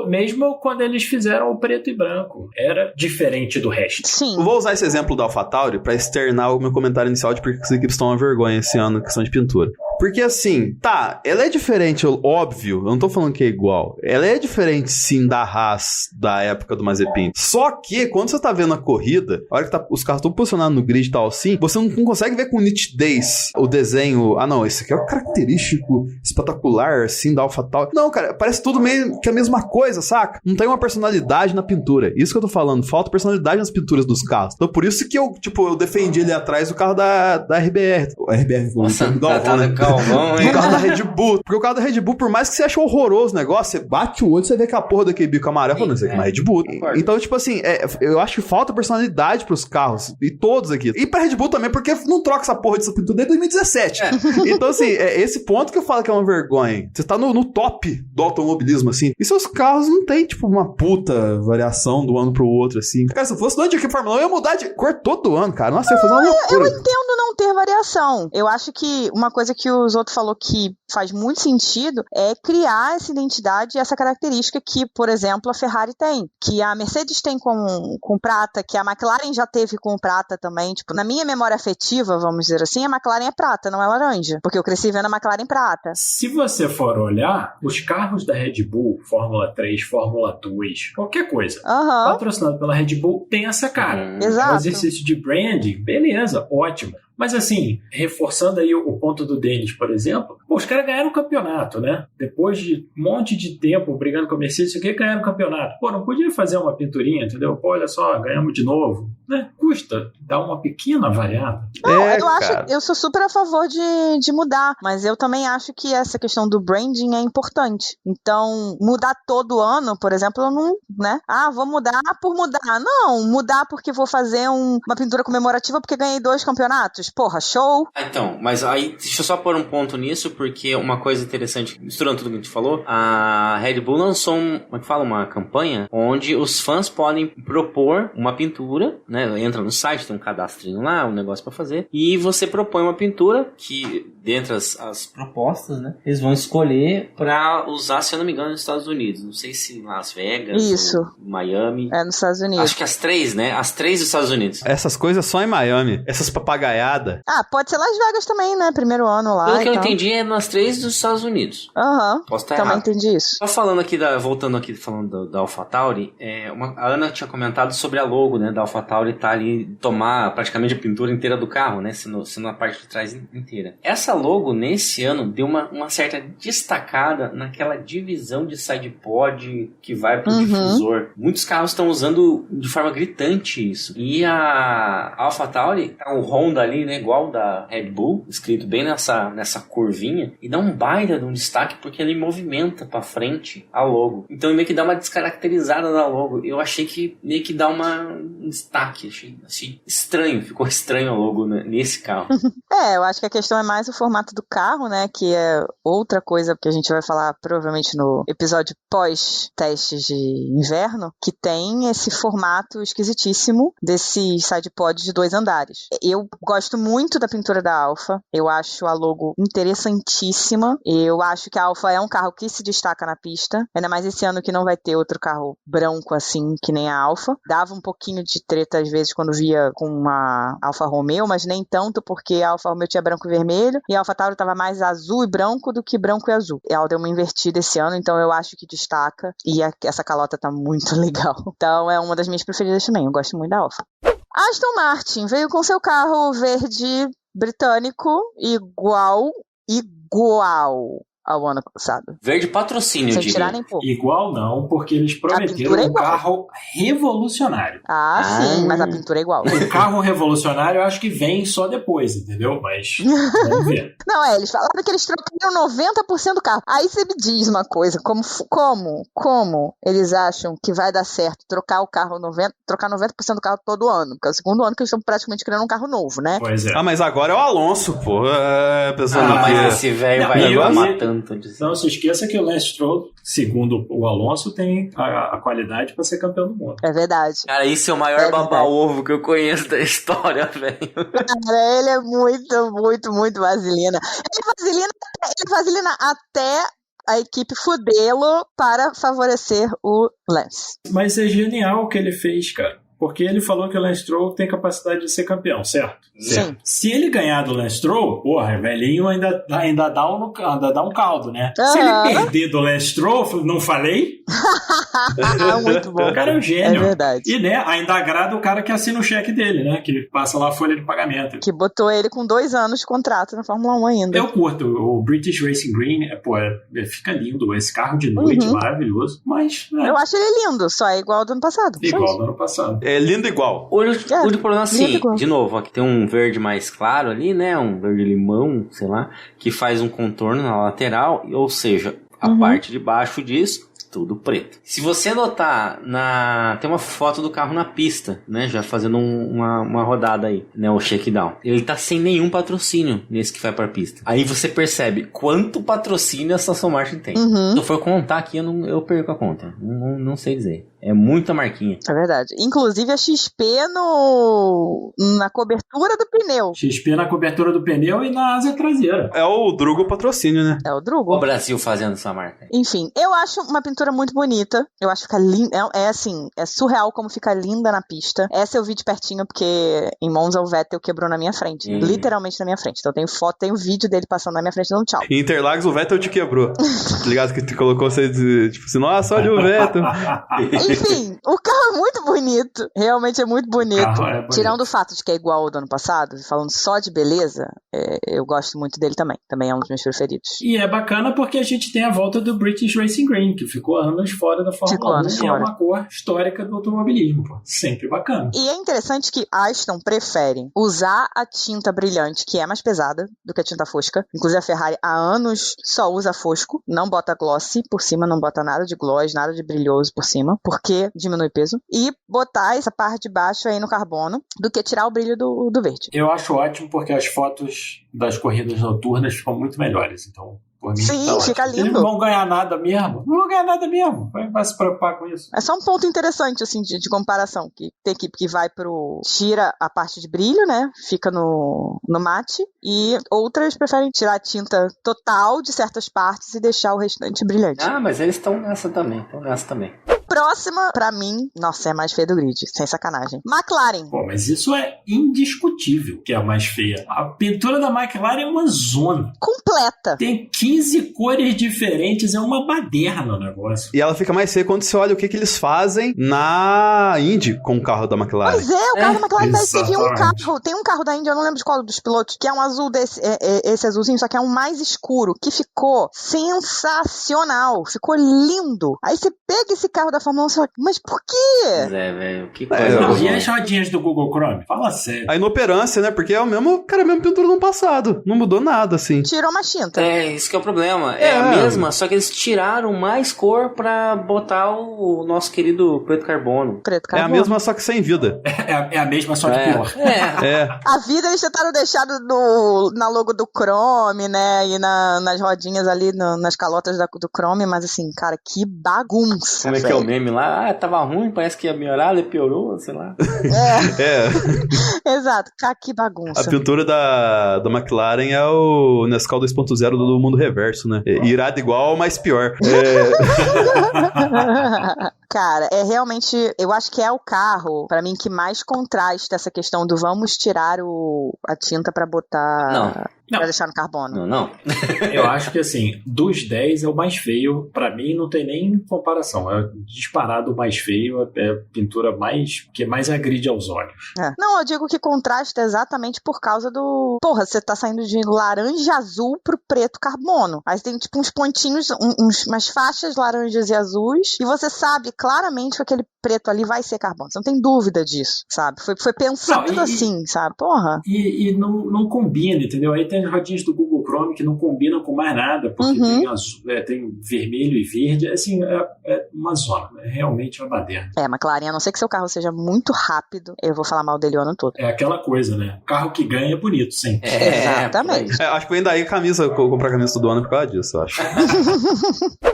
Mesmo quando eles fizeram o preto e branco, era diferente do resto. Sim. Eu vou usar esse exemplo da AlphaTauri pra externar o meu comentário inicial de porque as equipes estão uma vergonha esse ano na questão de pintura. Porque assim, tá, ela é diferente, óbvio, eu não tô falando que é igual. Ela é diferente, sim, da Haas da época do Mazepin. Só que, quando você tá vendo a corrida, a hora que os carros estão posicionados no grid e tal assim, você não consegue ver com nitidez o desenho. Ah, não, esse aqui é o característico espetacular, assim, da AlphaTauri. Não, cara, parece tudo meio que a mesma coisa, saca? Não tem uma personalidade na pintura. Isso que eu tô falando, falta personalidade nas pinturas dos carros. Então, por isso que eu defendi ali atrás o carro da RBR. O RBR, Nossa, o Galvão, né? Calvão, hein? O carro da Red Bull. Porque o carro da Red Bull, por mais que você ache horroroso o negócio, você bate o olho e você vê que a porra daquele bico amarelo, falando, isso aqui é uma Red Bull. Então, tipo assim, eu acho que falta personalidade pros carros. E todos aqui. E pra Red Bull também, porque não troca essa porra dessa pintura desde 2017. Então, assim, esse ponto que eu falo que é uma vergonha. Você tá no top do automobilismo, assim. E seus carros não tem, tipo, uma puta variação do ano pro outro, assim. Cara, se eu fosse dono de equipe Fórmula 1, eu ia mudar de cor todo ano, cara. Nossa, eu ia fazer uma loucura. Eu entendo não ter variação. Eu acho que uma coisa que o Zoto falou que faz muito sentido é criar essa identidade e essa característica que, por exemplo, a Ferrari tem. Que a Mercedes tem com prata, que a McLaren já teve com prata também. Tipo, na minha memória afetiva, vamos dizer assim, a McLaren é prata, não é laranja. Porque eu cresci vendo a McLaren prata. Se você for olhar, os carros da Red Bull, Fórmula 3, Fórmula 2, qualquer coisa, patrocinado pela Red Bull, tem essa cara. Exato. O exercício de branding, beleza, ótimo. Mas assim, reforçando aí o ponto do Dennis, por exemplo, os caras ganharam o campeonato, né? Depois de um monte de tempo brigando com a Mercedes, isso aqui, ganharam o campeonato. Não podia fazer uma pinturinha, entendeu? Olha só, ganhamos de novo. Né? Custa dar uma pequena variada. Eu sou super a favor de mudar, mas eu também acho que essa questão do branding é importante. Então, mudar todo ano, por exemplo, eu não, né? Vou mudar por mudar. Não, mudar porque vou fazer uma pintura comemorativa porque ganhei 2 campeonatos. Porra, show! Então, mas aí, deixa eu só pôr um ponto nisso, porque uma coisa interessante, misturando tudo que a gente falou, a Red Bull lançou uma campanha onde os fãs podem propor uma pintura, né? Entra no site, tem um cadastrinho lá, um negócio pra fazer, e você propõe uma pintura que, dentre as propostas, né? Eles vão escolher pra usar, se eu não me engano, nos Estados Unidos. Não sei se em Las Vegas, isso, ou Miami. É nos Estados Unidos. Acho que as 3, né? As 3 dos Estados Unidos. Essas coisas só em Miami. Essas papagaiadas. Pode ser Las Vegas também, né? Primeiro ano lá. Pelo que eu entendi, é nas 3 dos Estados Unidos. Posso estar também errado. Entendi isso. Só falando aqui, voltando aqui, falando da AlphaTauri, a Ana tinha comentado sobre a logo, né? Da AlphaTauri tá ali, tomar praticamente a pintura inteira do carro, né? Sendo a parte de trás inteira. Essa logo, nesse ano, deu uma certa destacada naquela divisão de sidepod que vai pro difusor. Muitos carros estão usando de forma gritante isso. E a AlphaTauri, tá o Honda ali, né, igual da Red Bull, escrito bem nessa curvinha, e dá um baita de um destaque porque ele movimenta pra frente a logo. Então meio que dá uma descaracterizada na logo. Eu achei que meio que dá um destaque, achei estranho, ficou estranho a logo, né, nesse carro. Eu acho que a questão é mais o formato do carro, né, que é outra coisa que a gente vai falar provavelmente no episódio pós-testes de inverno, que tem esse formato esquisitíssimo desse sidepod de 2 andares. Eu gosto muito da pintura da Alfa, eu acho a logo interessantíssima, eu acho que a Alfa é um carro que se destaca na pista, ainda mais esse ano que não vai ter outro carro branco assim, que nem a Alfa. Dava um pouquinho de treta às vezes quando via com uma Alfa Romeo, mas nem tanto, porque a Alfa Romeo tinha branco e vermelho, e a AlphaTauri tava mais azul e branco do que branco e azul. Ela deu uma invertida esse ano, então eu acho que destaca, e essa calota tá muito legal. Então é uma das minhas preferidas também, eu gosto muito da Alfa. Aston Martin veio com seu carro verde britânico igual ao ano passado. Verde patrocínio, sem tirar nem pouco. Igual não, porque eles prometeram um carro revolucionário. Sim, mas a pintura é igual. O carro revolucionário eu acho que vem só depois, entendeu? Mas vamos ver. Não, eles falaram que eles trocaram 90% do carro. Aí você me diz uma coisa, como eles acham que vai dar certo trocar 90% do carro todo ano? Porque é o segundo ano que eles estão praticamente criando um carro novo, né? Pois é. Mas agora é o Alonso, pô. Mas esse velho vai matando. Não se esqueça que o Lance Stroll, segundo o Alonso, tem a qualidade para ser campeão do mundo. É verdade. Cara, isso é o maior baba-ovo que eu conheço da história, velho. Cara, ele é muito, muito, muito vaselina. Ele vaselina até a equipe fudê-lo para favorecer o Lance. Mas é genial o que ele fez, cara. Porque ele falou que o Lance Stroll tem capacidade de ser campeão, certo? Sim. Se ele ganhar do Lance Stroll, porra, velhinho ainda dá um caldo, né? Se ele perder do Lance Stroll, não falei? Muito bom. O cara é um gênio. É verdade. E, né, ainda agrada o cara que assina o cheque dele, né? Que passa lá a folha de pagamento. Que botou ele com 2 anos de contrato na Fórmula 1 ainda. Eu curto. O British Racing Green, fica lindo. Esse carro de noite, maravilhoso. Mas, eu acho ele lindo, só é igual ao do ano passado. Igual ao do ano passado. É lindo igual. O único problema, assim, de novo, aqui tem um verde mais claro ali, né? Um verde limão, sei lá, que faz um contorno na lateral, ou seja, a parte de baixo disso, tudo preto. Se você notar, tem uma foto do carro na pista, né? Já fazendo uma rodada aí, né? O shakedown. Ele tá sem nenhum patrocínio nesse que vai pra pista. Aí você percebe quanto patrocínio a Aston Martin tem. Se eu for contar aqui, eu perco a conta. Não sei dizer. É muita marquinha. É verdade. Inclusive a XP na cobertura do pneu. XP na cobertura do pneu e na asa traseira. É o Drugo patrocínio, né? É o Drugo. O Brasil fazendo essa marca. Enfim, eu acho uma pintura muito bonita. Eu acho que fica linda. É surreal como fica linda na pista. Essa eu vi de pertinho porque em Monza o Vettel quebrou na minha frente. Literalmente na minha frente. Então eu tenho foto, tenho vídeo dele passando na minha frente dando tchau. Em Interlagos o Vettel te quebrou. Tá ligado que te colocou você, tipo assim, nossa, olha o Vettel. Enfim, o carro é muito bonito. Realmente é muito bonito. Bonito. Tirando o fato de que é igual ao do ano passado, falando só de beleza, eu gosto muito dele também. Também é um dos meus preferidos. E é bacana porque a gente tem a volta do British Racing Green, que ficou anos fora da Fórmula 1 e é uma cor histórica do automobilismo. Pô. Sempre bacana. E é interessante que Aston prefere usar a tinta brilhante, que é mais pesada do que a tinta fosca. Inclusive a Ferrari há anos só usa fosco, não bota glossy por cima, não bota nada de gloss, nada de brilhoso por cima, porque diminui peso, e botar essa parte de baixo aí no carbono, do que tirar o brilho do verde. Eu acho ótimo porque as fotos das corridas noturnas ficam muito melhores, então por mim, sim, tá fica lindo. Eles não vão ganhar nada mesmo. Não vão ganhar nada mesmo. Vai se preocupar com isso. É só um ponto interessante, assim, de comparação. Que tem equipe que vai tira a parte de brilho, né? Fica no mate. E outras preferem tirar a tinta total de certas partes e deixar o restante brilhante. Ah, mas eles estão nessa também. Próxima, pra mim, nossa, é a mais feia do grid, sem sacanagem. McLaren. Pô, mas isso é indiscutível que é a mais feia. A pintura da McLaren é uma zona. Completa. Tem 15 cores diferentes, é uma baderna o negócio. E ela fica mais feia quando você olha o que eles fazem na Indy com o carro da McLaren. Pois é, o carro da McLaren teve um carro, tem um carro da Indy, eu não lembro de qual dos pilotos, que é um azul desse, esse azulzinho, só que é um mais escuro, que ficou sensacional, ficou lindo. Aí você pega esse carro da Fórmula 1 e fala, mas por quê? Velho, que coisa. E as rodinhas do Google Chrome? Fala sério. A inoperância, né? Porque é a mesma pintura no passado. Não mudou nada, assim. Tirou uma tinta. Isso que é o problema. É a mesma, só que eles tiraram mais cor pra botar o nosso querido preto carbono. É a mesma, só que sem vida. É a mesma, só que pior. A vida eles tentaram deixar na logo do Chrome, né? E nas rodinhas ali, nas calotas do Chrome, mas assim, cara, que bagunça. Como é que é o meme lá? Tava ruim, parece que ia melhorar, ele piorou, sei lá. Exato, cara, que bagunça. A pintura da McLaren é o Nescau 2.0 do mundo reverso, né? Irado igual, mas pior. Cara, é realmente, eu acho que é o carro, pra mim, que mais contrasta essa questão do vamos tirar a tinta pra botar... Não. Pra deixar no carbono. Não. Eu acho que, assim, dos 10 é o mais feio. Pra mim, não tem nem comparação. É disparado o mais feio. É a pintura que mais agride aos olhos. Não, eu digo que contrasta exatamente por causa do... Porra, você tá saindo de laranja azul pro preto carbono. Aí tem, tipo, uns pontinhos, umas faixas laranjas e azuis. E você sabe claramente que aquele preto ali vai ser carbono. Você não tem dúvida disso, sabe? Foi pensado assim, sabe? Porra. E não combina, entendeu? Aí tem as rodinhas do Google Chrome que não combinam com mais nada, porque tem azul, tem vermelho e verde. Assim, é uma zona. É realmente uma baderna. McLaren, a não ser que seu carro seja muito rápido, eu vou falar mal dele o ano todo. É aquela coisa, né? O carro que ganha é bonito, sim. Exatamente. Acho que eu ainda ia comprar a camisa do ano por causa disso, eu acho.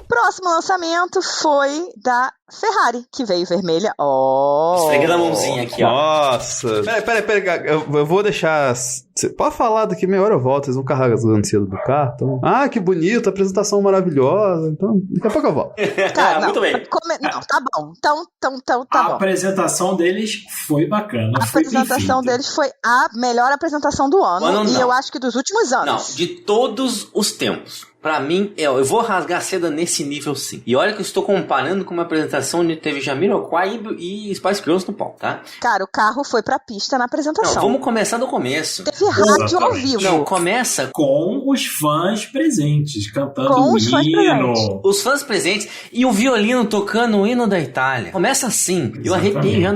Próximo lançamento foi da Ferrari, que veio vermelha. Ó. Esfreguei na mãozinha aqui, ó. Nossa. Peraí. Eu vou deixar... Você pode falar daqui meia hora eu volto. Vocês vão carregar o cedo do carro. Então... Ah, que bonito. Apresentação maravilhosa. Então, daqui a pouco eu volto. Tá, Muito bem. Não, tá bom. Então, tá bom. A apresentação deles foi bacana. A apresentação deles foi a melhor apresentação do ano. E eu acho que dos últimos anos. Não, de todos os tempos. Pra mim, eu vou rasgar seda nesse nível sim. E olha que eu estou comparando com uma apresentação onde teve Jamiroquai e Spice Girls no palco, tá? Cara, o carro foi pra pista na apresentação. Não, vamos começar do começo. Teve rádio ao vivo. Não, começa com os fãs presentes, cantando com o os fãs hino. presentes. Os fãs presentes e o violino tocando o hino da Itália. Começa assim. Exatamente. Eu arrepiei já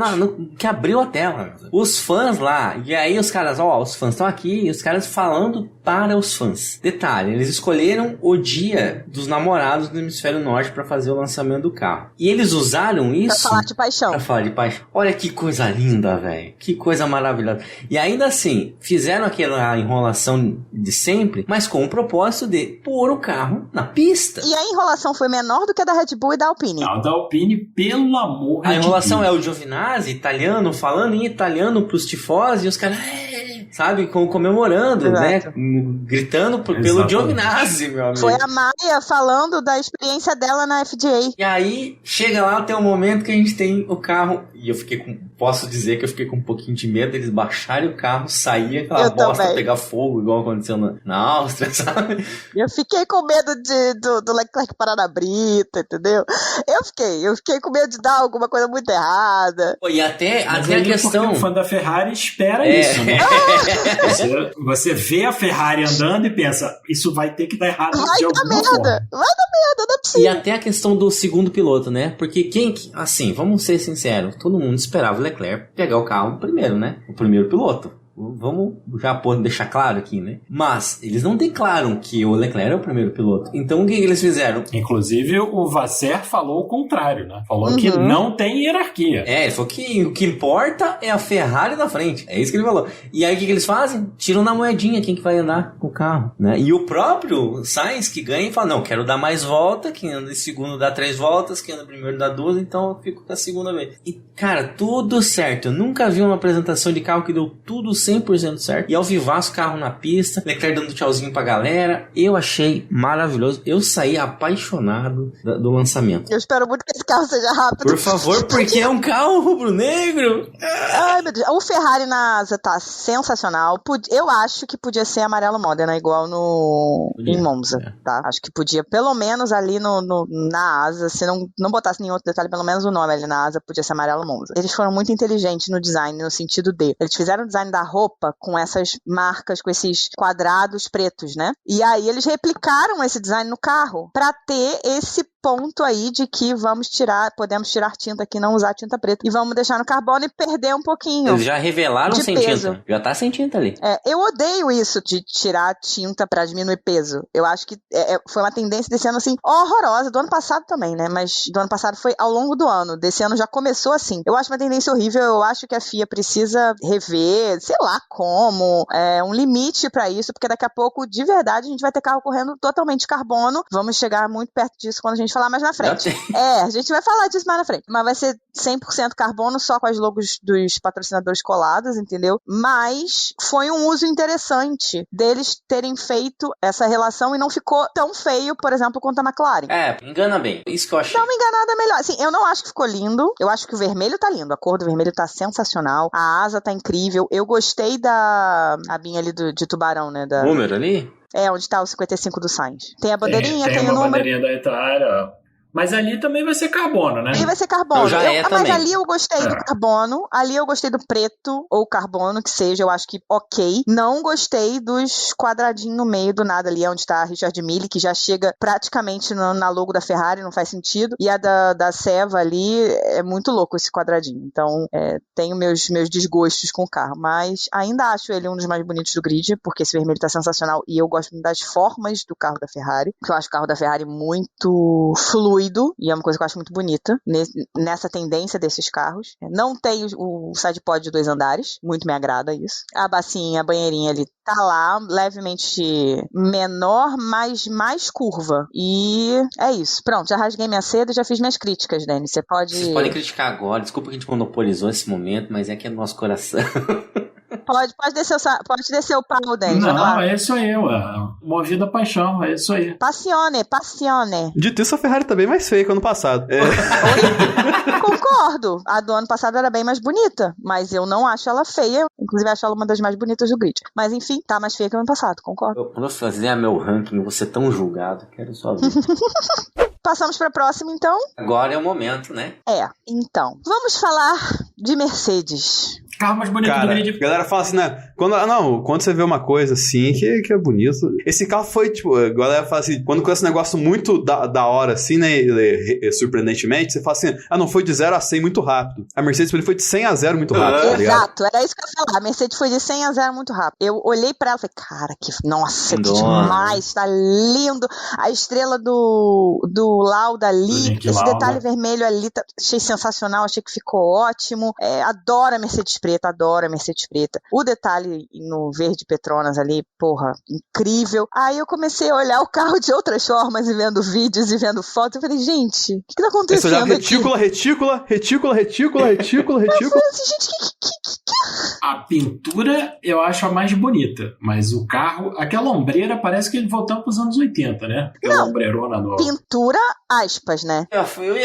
que abriu a tela. Os fãs lá. E aí os caras, os fãs estão aqui. E os caras falando para os fãs. Detalhe, eles escolheram o dia dos namorados no hemisfério norte para fazer o lançamento do carro. E eles usaram isso pra falar de paixão. Pra falar de paixão. Olha que coisa linda, velho. Que coisa maravilhosa. E ainda assim, fizeram aquela enrolação de sempre, mas com o propósito de pôr o carro na pista. E a enrolação foi menor do que a da Red Bull e da Alpine. Não, da Alpine, pelo amor de Deus. A enrolação é o Giovinazzi, italiano, falando em italiano pros tifosi, e os caras, sabe, comemorando, Exato. né? Gritando pelo Giovinazzi, meu amigo. Foi a Maia falando da experiência dela na FDA. E aí, chega lá, tem um momento que a gente tem o carro, e eu posso dizer que eu fiquei com um pouquinho de medo deles baixarem o carro, sair aquela bosta, também. Pegar fogo, igual aconteceu na Áustria, sabe? Eu fiquei com medo do Leclerc parar na brita, entendeu? Eu fiquei com medo de dar alguma coisa muito errada. Pô, e até a questão... O fã da Ferrari espera isso, né? Você vê a Ferrari andando e pensa, isso vai ter que dar errado de alguma forma. Vai dar merda, não é possível. E até a questão do segundo piloto, né? Porque assim, vamos ser sinceros, todo mundo esperava o Leclerc pegar o carro primeiro, né? O primeiro piloto. Vamos já deixar claro aqui, né? Mas eles não declaram que o Leclerc é o primeiro piloto. Então o que eles fizeram? Inclusive o Vasser falou o contrário, né? Falou que não tem hierarquia. Ele falou que o que importa é a Ferrari na frente. É isso que ele falou. E aí o que eles fazem? Tiram na moedinha quem que vai andar com o carro, né? E o próprio Sainz que ganha fala, não, quero dar mais volta, quem anda em segundo dá 3 voltas, quem anda primeiro dá 2, então eu fico com a segunda vez. E cara, tudo certo. Eu nunca vi uma apresentação de carro que deu tudo 100% certo. E ao vivaço, carro na pista, Leclerc dando tchauzinho pra galera. Eu achei maravilhoso. Eu saí apaixonado do lançamento. Eu espero muito que esse carro seja rápido. Por favor, porque é um carro rubro-negro. Ai, meu Deus. O Ferrari na Asa tá sensacional. Eu acho que podia ser amarelo Modena, igual em Monza, tá? Acho que podia, pelo menos ali na Asa, se não botasse nenhum outro detalhe, pelo menos o nome ali na Asa podia ser amarelo Monza. Eles foram muito inteligentes no design, no sentido de... Eles fizeram o design da roupa com essas marcas, com esses quadrados pretos, né? E aí eles replicaram esse design no carro pra ter esse ponto aí de que podemos tirar tinta aqui, não usar tinta preta. E vamos deixar no carbono e perder um pouquinho. Eles já revelaram sem peso. Tinta. Já tá sem tinta ali. Eu odeio isso de tirar tinta pra diminuir peso. Eu acho que foi uma tendência desse ano, assim, horrorosa. Do ano passado também, né? Mas do ano passado foi ao longo do ano. Desse ano já começou assim. Eu acho uma tendência horrível. Eu acho que a FIA precisa rever, sei lá como, um limite pra isso, porque daqui a pouco, de verdade, a gente vai ter carro correndo totalmente de carbono. Vamos chegar muito perto disso quando a gente falar mais na frente. A gente vai falar disso mais na frente. Mas vai ser 100% carbono, só com as logos dos patrocinadores colados, entendeu? Mas foi um uso interessante deles terem feito essa relação e não ficou tão feio, por exemplo, quanto a McLaren. Engana bem. Isso que eu achei. Dá uma enganada melhor. Assim, eu não acho que ficou lindo. Eu acho que o vermelho tá lindo. A cor do vermelho tá sensacional. A asa tá incrível. Eu gostei da abinha ali de tubarão, né? Número ali? Onde tá o 55 do Sainz. Tem a bandeirinha, tem o número. Tem uma bandeirinha da Itália. Mas ali também vai ser carbono, né? Ali vai ser carbono. Mas também. Ali eu gostei do carbono. Ali eu gostei do preto ou carbono, que seja. Eu acho que ok. Não gostei dos quadradinhos no meio do nada ali, onde tá a Richard Mille, que já chega praticamente na logo da Ferrari, não faz sentido. E a da Seva ali, é muito louco esse quadradinho. Então, tenho meus desgostos com o carro. Mas ainda acho ele um dos mais bonitos do grid, porque esse vermelho tá sensacional. E eu gosto das formas do carro da Ferrari, porque eu acho o carro da Ferrari muito fluido fluido, e é uma coisa que eu acho muito bonita, nessa tendência desses carros. Não tem o sidepod de 2 andares, muito me agrada isso. A bacinha, a banheirinha ali tá lá, levemente menor, mas mais curva. E é isso. Pronto, já rasguei minha seda e já fiz minhas críticas, Dani. Vocês podem criticar agora. Desculpa que a gente monopolizou esse momento, mas é que é no nosso coração. Pode descer o pau, Dani. Não, é isso aí, ué. Movida a paixão, é isso aí. Passione. Dito isso, a Ferrari tá bem mais feia que ano passado. Concordo. A do ano passado era bem mais bonita, mas eu não acho ela feia. Inclusive, acho ela uma das mais bonitas do grid. Mas, enfim, tá mais feia que o ano passado, concordo. Eu posso fazer meu ranking, você tão julgado. Quero só ver. Passamos pra próxima, então? Agora é o momento, né? Então. Vamos falar de Mercedes. Carro mais bonito do grid. A galera fala assim, né? Quando você vê uma coisa assim, que é bonito. Esse carro foi, tipo, a galera fala assim, quando com esse negócio muito da hora, assim, né? Surpreendentemente, você fala assim, não, foi de 0 a 100 muito rápido. A Mercedes foi de 100 a 0 muito rápido, tá ligado? Exato, era isso que eu ia falar. A Mercedes foi de 100 a 0 muito rápido. Eu olhei pra ela e falei, cara, nossa, que demais, tá lindo. A estrela do Lauda ali, esse detalhe vermelho ali, achei sensacional, achei que ficou ótimo. Adoro a Mercedes preta. O detalhe no verde Petronas ali, porra, incrível. Aí eu comecei a olhar o carro de outras formas e vendo vídeos e vendo fotos. Eu falei, gente, o que tá acontecendo aqui? Retícula. Eu falei assim, gente, A pintura eu acho a mais bonita, mas o carro, aquela ombreira parece que ele voltou pros anos 80, né? Aquela ombreirona nova. Pintura, aspas, né?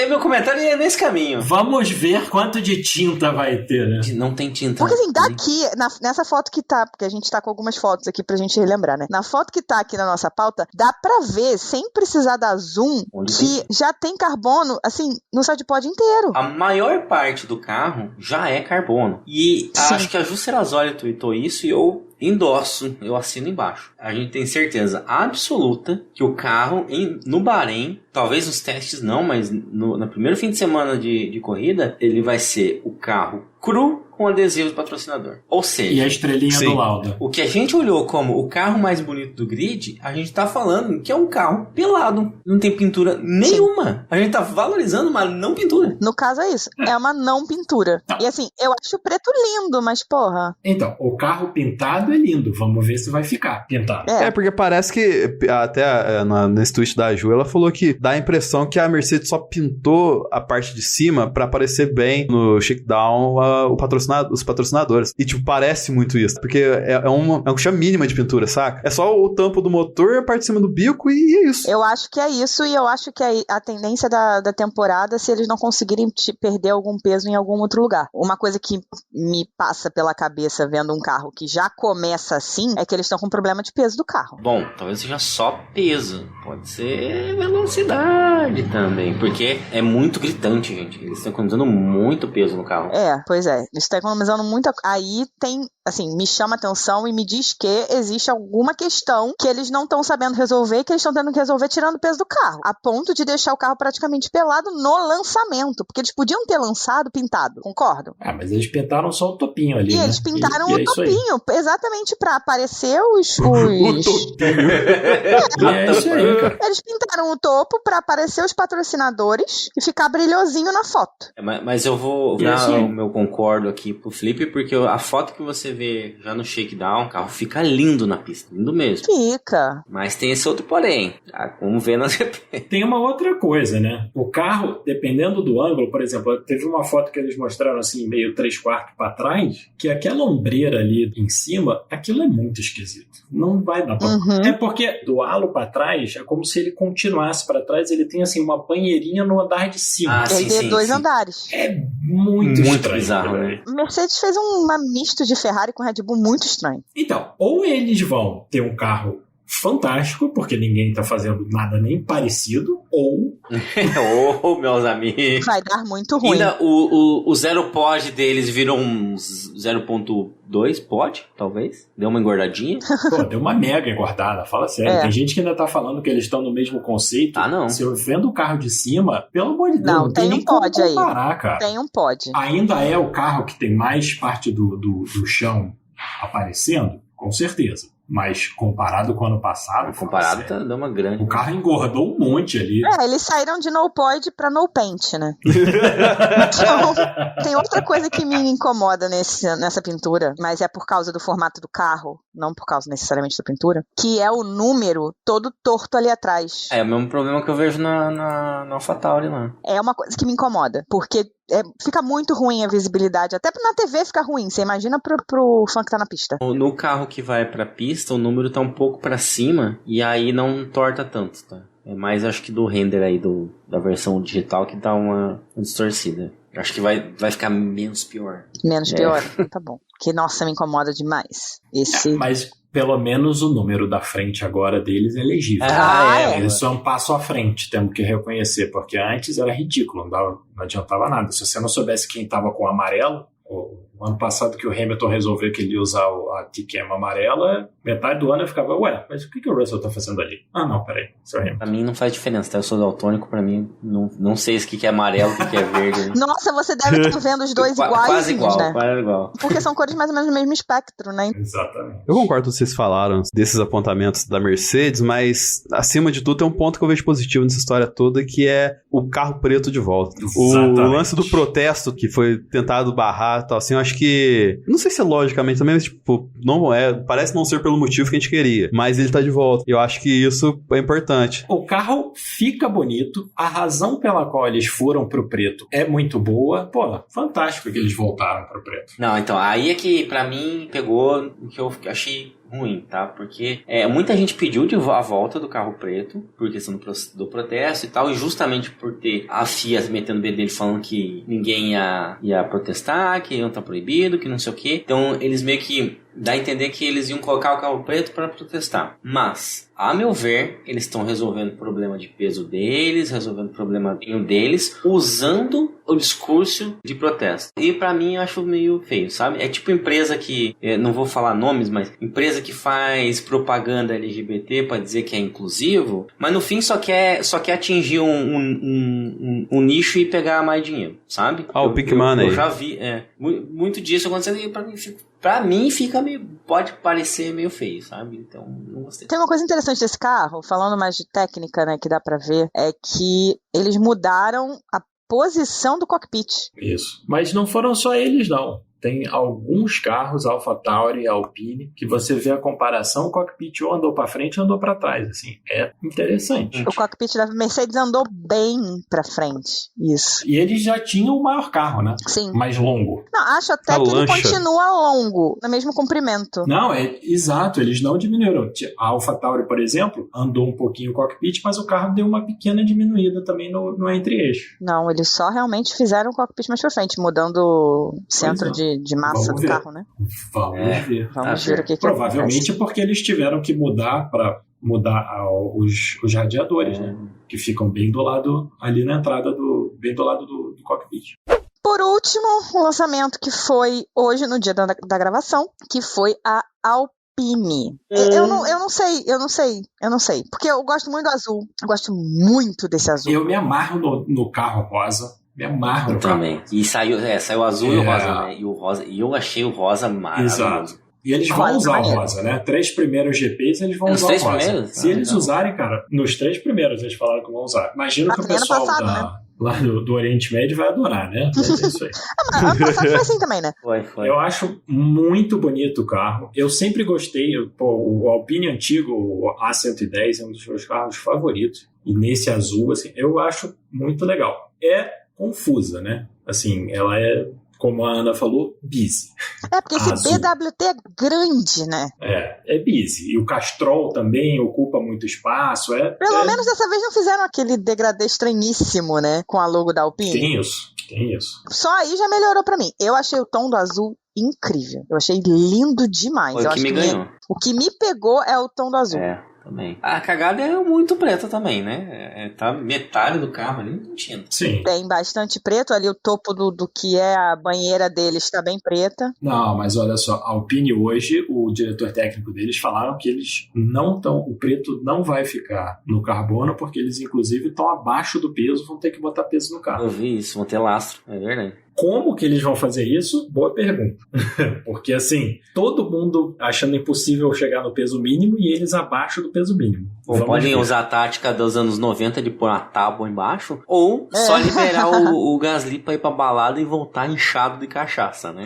Meu comentário é nesse caminho. Vamos ver quanto de tinta vai ter, né? Não tem tinta. Porque assim, daqui, nessa foto que tá, porque a gente tá com algumas fotos aqui pra gente relembrar, né? Na foto que tá aqui na nossa pauta, dá pra ver, sem precisar dar zoom, que já tem carbono, assim, no sidepod inteiro. A maior parte do carro já é carbono. E acho que a Ju Serrazoli tweetou isso e eu endosso, eu assino embaixo. A gente tem certeza absoluta que o carro no Bahrein, talvez nos testes não, mas no primeiro fim de semana de corrida, ele vai ser o carro cru com adesivo de patrocinador. Ou seja... E a estrelinha do Lauda. O que a gente olhou como o carro mais bonito do grid, a gente tá falando que é um carro pelado. Não tem pintura nenhuma. A gente tá valorizando uma não pintura. No caso é isso. É uma não pintura. Não. E assim, eu acho o preto lindo, mas porra... Então, o carro pintado é lindo. Vamos ver se vai ficar pintado. Porque parece que até nesse tweet da Ju, ela falou que dá a impressão que a Mercedes só pintou a parte de cima pra aparecer bem no shakedown os patrocinadores. E, tipo, parece muito isso. Porque é uma chama mínima de pintura, saca? É só o tampo do motor, a parte de cima do bico e é isso. Eu acho que é isso e eu acho que a tendência da temporada, se eles não conseguirem perder algum peso em algum outro lugar. Uma coisa que me passa pela cabeça vendo um carro que já começa assim, é que eles estão com problema de peso do carro. Bom, talvez seja só peso. Pode ser velocidade também. Porque é muito gritante, gente. Eles estão economizando muito peso no carro. Pois é. Eles estão economizando muita... Aí tem, assim, me chama atenção e me diz que existe alguma questão que eles não estão sabendo resolver, que eles estão tendo que resolver tirando o peso do carro. A ponto de deixar o carro praticamente pelado no lançamento. Porque eles podiam ter lançado pintado, concordo? Mas eles pintaram só o topinho ali, eles pintaram o topinho, exatamente pra aparecer os... O topinho. É isso aí, cara. Eles pintaram o topo pra aparecer os patrocinadores e ficar brilhosinho na foto. Mas eu vou dar o meu concordo aqui pro Felipe, porque a foto que você vê já no shakedown, o carro fica lindo na pista, lindo mesmo. Fica. Mas tem esse outro porém, vamos ver na GP. Tem uma outra coisa, né? O carro, dependendo do ângulo, por exemplo, teve uma foto que eles mostraram assim, meio 3/4 pra trás, que aquela ombreira ali em cima, aquilo é muito esquisito. Não vai dar pra... É porque do halo pra trás, é como se ele continuasse pra trás, ele tem assim uma banheirinha no andar de cima. Ele tem 2 andares. É muito estranho. Bizarro, né? Mercedes fez um misto de Ferrari com Red Bull muito estranho. Então, ou eles vão ter um carro fantástico, porque ninguém tá fazendo nada nem parecido, ou... meus amigos. Vai dar muito ruim. Ainda o zero pod deles virou um 0.2 pod, talvez? Deu uma engordadinha? Pô, deu uma mega engordada, fala sério. Tem gente que ainda tá falando que eles estão no mesmo conceito. Não. Se eu vendo o carro de cima, pelo amor de Deus, não tem nem um pod como comparar, cara. Tem um pod. Ainda é o carro que tem mais parte do chão aparecendo? Com certeza. Mas comparado com o ano passado... Comparado, tá dando uma grande... O carro engordou um monte ali. Eles saíram de no pod pra no paint, né? Então, tem outra coisa que me incomoda nessa pintura, mas é por causa do formato do carro, não por causa necessariamente da pintura, que é o número todo torto ali atrás. É o mesmo problema que eu vejo na AlphaTauri lá. É uma coisa que me incomoda, porque fica muito ruim a visibilidade. Até na TV fica ruim. Você imagina pro fã que tá na pista. No carro que vai pra pista, o número tá um pouco pra cima e aí não torta tanto, tá? É mais, acho que do render aí da versão digital que dá uma distorcida. Acho que vai ficar menos pior. Menos pior? Tá bom. Que, nossa, me incomoda demais. Mas pelo menos o número da frente agora deles é legível. Eles são um passo à frente, temos que reconhecer, porque antes era ridículo, não adiantava nada. Se você não soubesse quem estava com o amarelo, o ano passado que o Hamilton resolveu que ele ia usar a T-Cam amarela, metade do ano eu ficava, mas o que o Russell tá fazendo ali? Ah, não, peraí, seu Hamilton. Pra mim não faz diferença, tá? Eu sou daltônico, pra mim não sei o que é amarelo, o que é verde. Nossa, você deve estar vendo os dois iguais, quase igual, né? Quase igual. Porque são cores mais ou menos do mesmo espectro, né? Exatamente. Eu concordo com o que vocês falaram desses apontamentos da Mercedes, mas acima de tudo tem um ponto que eu vejo positivo nessa história toda, que é o carro preto de volta. Exatamente. O lance do protesto que foi tentado barrar e tal, assim, eu acho que... Não sei se é logicamente também, mas tipo, não é, parece não ser pelo motivo que a gente queria, mas ele tá de volta. Eu acho que isso é importante. O carro fica bonito, a razão pela qual eles foram pro preto é muito boa. Pô, fantástico que eles voltaram pro preto. Não, então, aí é que pra mim pegou o que eu achei ruim, tá? Porque muita gente pediu a volta do carro preto por questão do protesto e tal, e justamente por ter a FIA metendo o bedelho falando que ninguém ia protestar, que não tá proibido, que não sei o quê. Então eles meio que dá a entender que eles iam colocar o carro preto para protestar. Mas, a meu ver, eles estão resolvendo o problema de peso deles, resolvendo o problema deles, usando o discurso de protesto. E pra mim eu acho meio feio, sabe? É tipo empresa que, não vou falar nomes, mas empresa que faz propaganda LGBT para dizer que é inclusivo, mas no fim só quer atingir um nicho e pegar mais dinheiro, sabe? O Pink Money. Eu já vi, muito disso acontecendo e pra mim fica pode parecer meio feio, sabe? Então, não gostei. Tem uma coisa interessante desse carro, falando mais de técnica, né, que dá pra ver, é que eles mudaram a posição do cockpit. Isso. Mas não foram só eles, não. Tem alguns carros, AlphaTauri e Alpine, que você vê a comparação, o cockpit ou andou para frente ou andou para trás. Assim, é interessante. O cockpit da Mercedes andou bem para frente. Isso. E eles já tinham o maior carro, né? Sim. Mais longo. Não, acho até que ele continua longo, no mesmo comprimento. Não, exato, eles não diminuíram. A AlphaTauri, por exemplo, andou um pouquinho o cockpit, mas o carro deu uma pequena diminuída também no entre-eixo. Não, eles só realmente fizeram o cockpit mais para frente, mudando o centro de massa do carro, né? Vamos ver. Vamos ver o que provavelmente porque eles tiveram que mudar para mudar os radiadores, né? Que ficam bem do lado, ali na entrada, bem do lado do cockpit. Por último, um lançamento que foi hoje, no dia da gravação, que foi a Alpine. Eu não sei. Porque eu gosto muito do azul. Eu gosto muito desse azul. Eu me amarro no carro rosa. Me amarro no carro. Também. E saiu azul e o rosa, né? E eu achei o rosa maravilhoso. Exato. E eles vão usar o rosa, né? 3 primeiros GPs eles vão usar o rosa. Primeiros? Se eles usarem, cara, nos 3 primeiros eles falaram que vão usar. Imagino que o pessoal lá do Oriente Médio vai adorar, né? É isso aí. Mas ano passado foi assim também, né? Foi. Eu acho muito bonito o carro. Eu sempre gostei. O Alpine antigo, o A110, é um dos meus carros favoritos. E nesse azul, assim, eu acho muito legal. É confusa, né? Assim, ela é, como a Ana falou, busy. Porque esse azul. BWT é grande, né? É busy. E o Castrol também ocupa muito espaço. Pelo menos dessa vez não fizeram aquele degradê estranhíssimo, né? Com a logo da Alpine. Tem isso. Só aí já melhorou pra mim. Eu achei o tom do azul incrível. Eu achei lindo demais. Foi o que me ganhou. O que me pegou é o tom do azul. Também. A cagada é muito preta também, né? Tá metade do carro ali não tinha. Sim. Tem bastante preto ali, o topo do que é a banheira deles está bem preta. Não, mas olha só, a Alpine hoje, o diretor técnico deles falaram que eles não estão, o preto não vai ficar no carbono, porque eles inclusive estão abaixo do peso, vão ter que botar peso no carro. Eu vi isso, vão ter lastro, é verdade. Como que eles vão fazer isso? Boa pergunta. Porque, assim, todo mundo achando impossível chegar no peso mínimo e eles abaixo do peso mínimo. Ou podem usar a tática dos anos 90 de pôr uma tábua embaixo, ou só liberar o Gasly pra ir pra balada e voltar inchado de cachaça, né?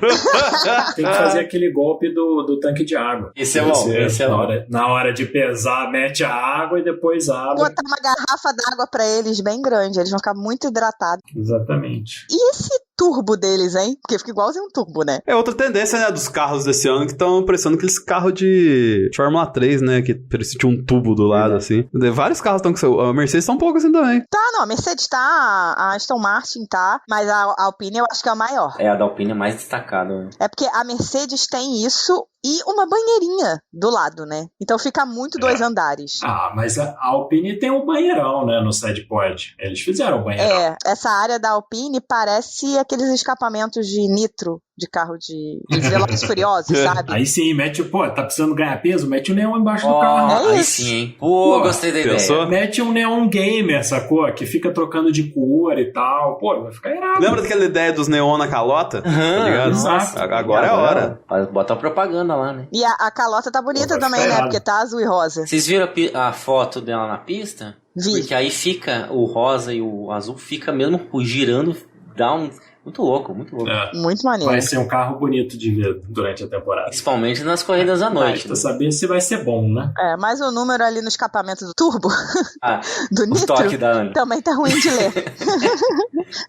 Tem que fazer aquele golpe do tanque de água. Esse é bom, esse é bom. Na hora de pesar, mete a água e depois abre. Botar uma garrafa d'água pra eles bem grande, eles vão ficar muito hidratados. Exatamente. E esse turbo deles, hein? Porque fica igualzinho um turbo, né? É outra tendência, né, dos carros desse ano que estão parecendo aqueles carros de Fórmula 3, né, que parecia um tubo do lado, assim. Vários carros estão com seu... A Mercedes tá um pouco assim também. Tá, não, a Mercedes tá, a Aston Martin tá, mas a Alpine eu acho que é a maior. É, a da Alpine é mais destacada, né? É porque a Mercedes tem isso e uma banheirinha do lado, né? Então fica muito 2 andares. Ah, mas a Alpine tem um banheirão, né, no sidepod. Eles fizeram o banheirão. É, essa área da Alpine parece aqueles escapamentos de nitro de carro de Velozes e Furiosos, sabe? Aí sim, mete, tá precisando ganhar peso? Mete o neon embaixo do carro. Aí sim, hein? Pô, gostei da ideia. Mete um neon gamer, sacou? Que fica trocando de cor e tal. Pô, vai ficar irado. Lembra daquela ideia dos neon na calota? Tá ligado? Exato. Agora é a hora. Bota a propaganda lá, né? E a calota tá bonita também, né? Porque tá azul e rosa. Vocês viram a foto dela na pista? Vi. Porque aí fica o rosa e o azul, fica mesmo girando, dá um... Muito louco, muito louco. É. Muito maneiro. Vai ser um carro bonito de ver durante a temporada. Principalmente nas corridas à noite. Pra saber se vai ser bom, né? É, mas o número ali no escapamento do turbo, do o nitro, toque da Ana. também tá ruim de ler.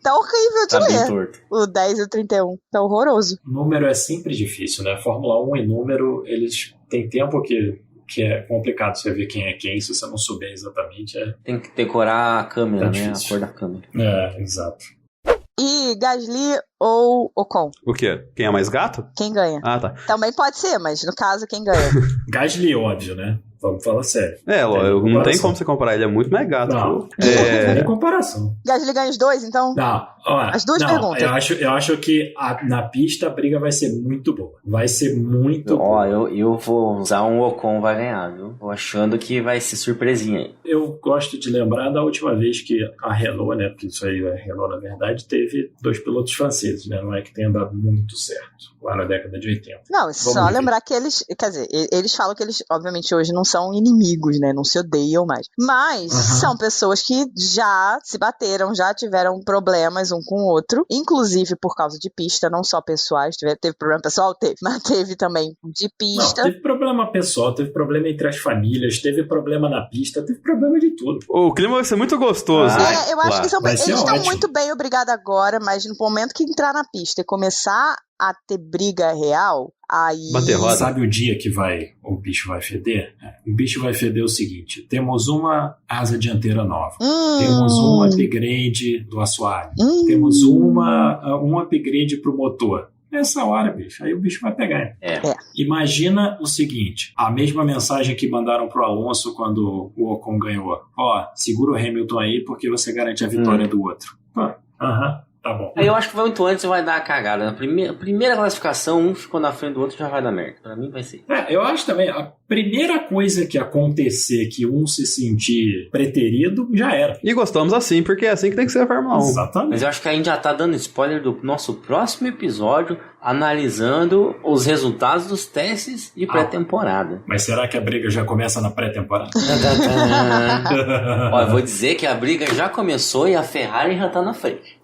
Tá horrível de Tá bem ler. torto. O 10 e o 31. Tá horroroso. Número é sempre difícil, né? Fórmula 1 e número, eles têm tempo que é complicado você ver quem é quem, se você não souber exatamente. Tem que decorar a câmera, né? Difícil. A cor da câmera. É, exato. E Gasly ou Ocon? O quê? Quem é mais gato? Quem ganha? Ah, tá. Também pode ser, mas no caso, quem ganha? Gasly, óbvio, né? Vamos falar sério. Não tem como você comparar, ele é muito mais gato. Não, pô. não tem comparação. Gasly ganha os dois, então? Não, olha, As duas perguntas. Eu acho que na pista a briga vai ser muito boa. Vai ser muito boa. Eu vou usar um Ocon vai ganhar, viu? Tô achando que vai ser surpresinha aí. Eu gosto de lembrar da última vez que a Renault, né? Porque isso aí, a Renault, na verdade, teve 2 pilotos franceses, né? Não é que tenha dado muito certo lá na década de 80. Não, só lembrar que eles, quer dizer, eles falam que eles, obviamente, hoje não são inimigos, né? Não se odeiam mais. Mas são pessoas que já se bateram, já tiveram problemas um com o outro, inclusive por causa de pista, não só pessoais. Teve problema pessoal? Teve. Mas teve também de pista. Não, teve problema pessoal, teve problema entre as famílias, teve problema na pista, teve problema de tudo. O clima vai ser muito gostoso. Eu acho que eles estão ótimo. muito bem, obrigado agora, mas no momento que entrar na pista e começar a ter briga real, aí... Bater roda. Sabe o dia que o bicho vai feder? O bicho vai feder o seguinte: temos uma asa dianteira nova, temos um upgrade do assoalho, temos um upgrade pro motor. Nessa hora, bicho, aí o bicho vai pegar. Imagina o seguinte: a mesma mensagem que mandaram pro Alonso quando o Ocon ganhou. Segura o Hamilton aí porque você garante a vitória do outro. Tá bom. Aí eu acho que muito antes vai dar a cagada. Na primeira classificação, um ficou na frente do outro, já vai dar merda. Pra mim vai ser. Eu acho também, a primeira coisa que acontecer que um se sentir preterido, já era. E gostamos assim, porque é assim que tem que ser a Fórmula 1. Exatamente. Mas eu acho que a gente já tá dando spoiler do nosso próximo episódio, analisando os resultados dos testes de pré-temporada. Mas será que a briga já começa na pré-temporada? Ó, eu vou dizer que a briga já começou e a Ferrari já tá na frente.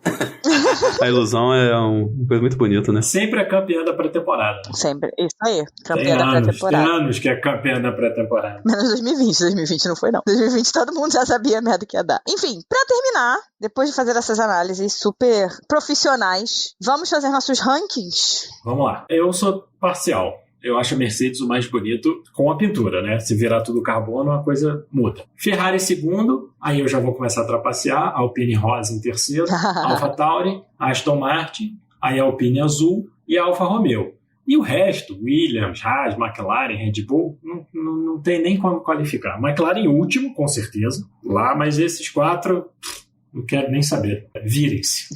A ilusão é uma coisa muito bonita, né? Sempre é campeã da pré-temporada. Sempre. Isso aí, campeã da pré-temporada. Tem anos que é campeã da pré-temporada. Menos 2020. 2020 não foi, não. 2020 todo mundo já sabia a merda que ia dar. Enfim, pra terminar, depois de fazer essas análises super profissionais, vamos fazer nossos rankings? Vamos lá. Eu sou parcial. Eu acho a Mercedes o mais bonito com a pintura, né? Se virar tudo carbono, a coisa muda. Ferrari em segundo, aí eu já vou começar a trapacear. Alpine rosa em terceiro, AlphaTauri, Aston Martin, aí a Alpine azul e a Alfa Romeo. E o resto, Williams, Haas, McLaren, Red Bull, não tem nem como qualificar. McLaren em último, com certeza, lá, mas esses 4... não quero nem saber. Virem-se.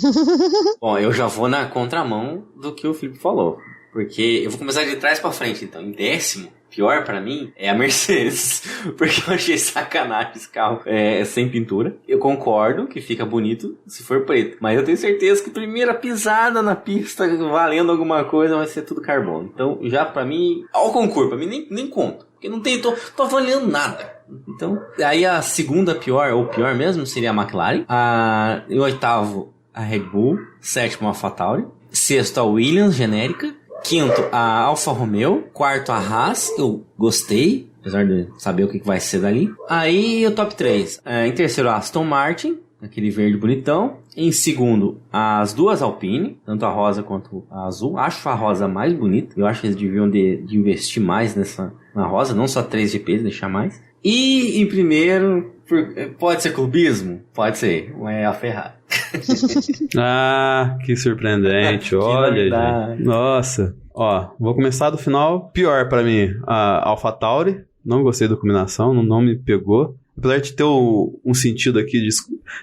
Bom, eu já vou na contramão do que o Felipe falou. Porque eu vou começar de trás pra frente, então. Em décimo, pior pra mim é a Mercedes, porque eu achei sacanagem esse carro sem pintura. Eu concordo que fica bonito se for preto, mas eu tenho certeza que a primeira pisada na pista valendo alguma coisa vai ser tudo carbono. Então, já pra mim, ao concurso, pra mim nem conta, porque não tem, tô avaliando nada. Então, aí a segunda pior, ou pior mesmo, seria a McLaren. Em oitavo, a Red Bull. Sétimo, a AlphaTauri. Sexto, a Williams, genérica. Quinto, a Alfa Romeo. Quarto, a Haas. Eu gostei, apesar de saber o que vai ser dali. Aí, o top 3. Em terceiro, a Aston Martin. Aquele verde bonitão. Em segundo, as duas Alpine, tanto a rosa quanto a azul. Acho a rosa mais bonita. Eu acho que eles deviam de investir mais na rosa, não só 3 GPs, deixar mais. E em primeiro, pode ser clubismo? Pode ser, é a Ferrari. Que surpreendente, olha, gente. Nossa, vou começar do final. Pior pra mim, a AlphaTauri. Não gostei da combinação, não me pegou. Apesar de ter um sentido aqui de...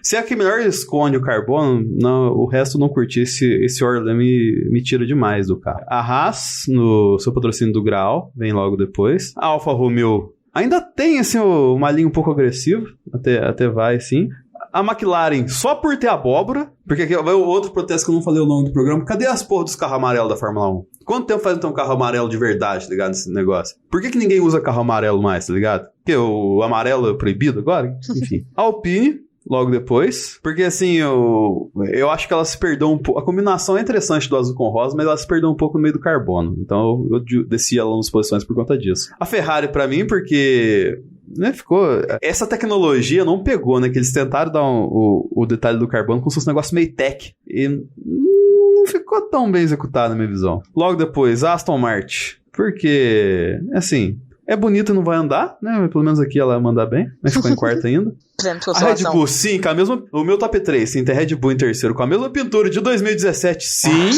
Se é que melhor esconde o carbono, o resto não curti. Esse Orlan me tira demais do carro. A Haas, no seu patrocínio do Graal, vem logo depois. A Alfa Romeo ainda tem, assim, uma linha um pouco agressiva. Até vai, sim. A McLaren, só por ter abóbora, porque aqui vai o outro protesto que eu não falei o nome do programa. Cadê as porra dos carros amarelos da Fórmula 1? Quanto tempo faz então um carro amarelo de verdade, tá ligado, nesse negócio? Por que ninguém usa carro amarelo mais, tá ligado? Porque o amarelo é proibido agora? Enfim. A Alpine, logo depois. Porque, assim, eu acho que ela se perdeu um pouco. A combinação é interessante do azul com rosa, mas ela se perdeu um pouco no meio do carbono. Então eu desci ela nas posições por conta disso. A Ferrari, pra mim, porque... ficou... Essa tecnologia não pegou, né? Que eles tentaram dar o detalhe do carbono como se fosse um negócio meio tech. E não ficou tão bem executado, na minha visão. Logo depois, a Aston Martin. Porque, assim... É bonita e não vai andar, né? Pelo menos aqui ela manda bem, mas ficou em quarto ainda. A Red Bull, sim, com a mesma... O meu top 3, sim, tem Red Bull em terceiro, com a mesma pintura de 2017, sim,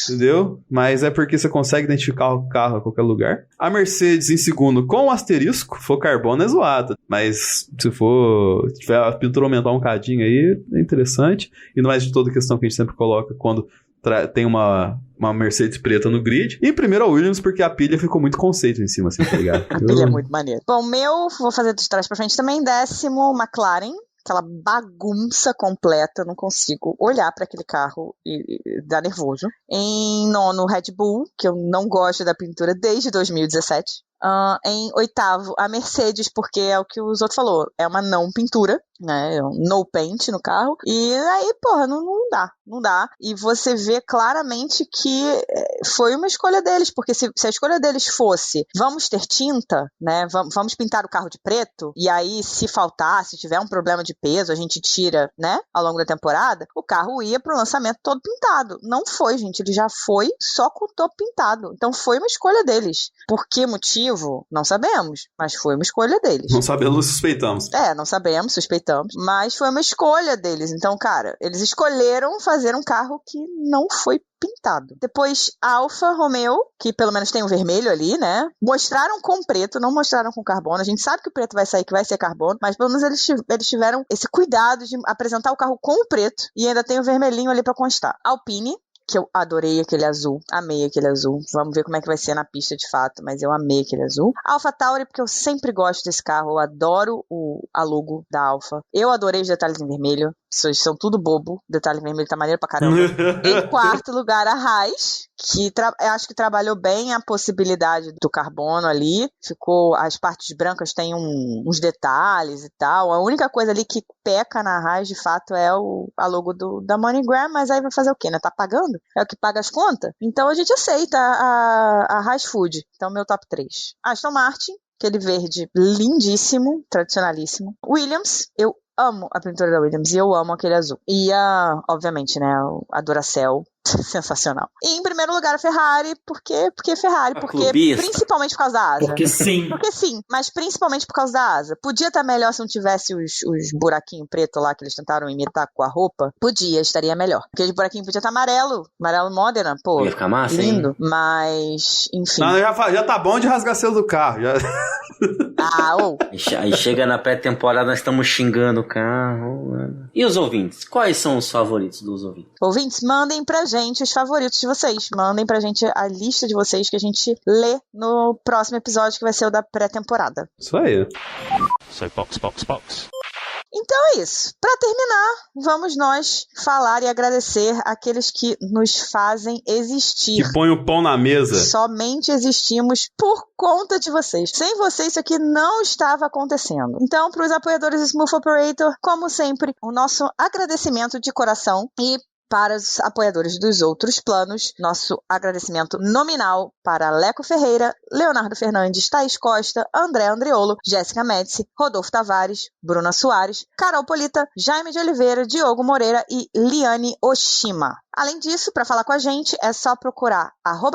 entendeu? Mas é porque você consegue identificar o carro a qualquer lugar. A Mercedes em segundo, com o asterisco, for carbono é zoada. Mas se tiver a pintura aumentar um cadinho aí, é interessante. E não é de toda questão que a gente sempre coloca quando... tem uma Mercedes preta no grid. E primeiro a Williams, porque a pilha ficou muito conceito em cima, assim, tá ligado? A pilha é muito maneira. Bom, vou fazer de trás pra frente também. Décimo, McLaren. Aquela bagunça completa. Não consigo olhar pra aquele carro e dar nervoso. Em nono, Red Bull, que eu não gosto da pintura desde 2017. Em oitavo, a Mercedes, porque é o que o Zoto falou, é uma não pintura, né, no paint no carro, e aí, porra, não dá, e você vê claramente que foi uma escolha deles, porque se a escolha deles fosse, vamos ter tinta, né, vamos pintar o carro de preto, e aí se faltar, se tiver um problema de peso, a gente tira, né, ao longo da temporada, o carro ia pro lançamento todo pintado. Não foi, gente, ele já foi só com o topo pintado, então foi uma escolha deles. Por que motivo? Não sabemos, mas foi uma escolha deles. Não sabemos, suspeitamos. Não sabemos, suspeitamos, mas foi uma escolha deles. Então, cara, eles escolheram fazer um carro que não foi pintado. Depois, a Alfa Romeo, que pelo menos tem um vermelho ali, né? Mostraram com preto, não mostraram com carbono. A gente sabe que o preto vai sair, que vai ser carbono, mas pelo menos eles tiveram esse cuidado de apresentar o carro com o preto e ainda tem o vermelhinho ali pra constar. Alpine, que eu adorei aquele azul, amei aquele azul. Vamos ver como é que vai ser na pista de fato, mas eu amei aquele azul. AlphaTauri, porque eu sempre gosto desse carro, eu adoro a logo da Alfa. Eu adorei os detalhes em vermelho, são tudo bobo, detalhe vermelho tá maneiro pra caramba. Em quarto lugar, a Haas, que acho que trabalhou bem a possibilidade do carbono ali, as partes brancas têm uns detalhes e tal, a única coisa ali que peca na Haas de fato é a logo da MoneyGram, mas aí vai fazer o quê, né? Tá pagando? É o que paga as contas? Então a gente aceita a Haas Food. Então meu top 3. Aston Martin, aquele verde lindíssimo, tradicionalíssimo. Williams, eu amo a pintura da Williams e eu amo aquele azul. E obviamente, né, a Duracell, sensacional. E em primeiro lugar a Ferrari, porque Ferrari, porque principalmente por causa da asa. Porque sim, mas principalmente por causa da asa. Podia estar melhor se não tivesse os buraquinhos pretos lá que eles tentaram imitar com a roupa. Estaria melhor. Aquele buraquinho podia estar amarelo Modena, pô. Ia ficar massa, lindo, hein? Mas, enfim. Não, já tá bom de rasgar selo do carro. Já. Aí chega na pré-temporada, nós estamos xingando o carro. Mano. E os ouvintes? Quais são os favoritos dos ouvintes? Ouvintes, mandem pra gente os favoritos de vocês. Mandem pra gente a lista de vocês que a gente lê no próximo episódio, que vai ser o da pré-temporada. Isso aí. So box. Então é isso. Para terminar, vamos nós falar e agradecer aqueles que nos fazem existir. Que põe o pão na mesa. Somente existimos por conta de vocês. Sem vocês, isso aqui não estava acontecendo. Então, para os apoiadores do Smooth Operator, como sempre, o nosso agradecimento de coração. E para os apoiadores dos outros planos, nosso agradecimento nominal para Leco Ferreira, Leonardo Fernandes, Thaís Costa, André Andriolo, Jéssica Médici, Rodolfo Tavares, Bruna Soares, Carol Polita, Jaime de Oliveira, Diogo Moreira e Liane Oshima. Além disso, para falar com a gente, é só procurar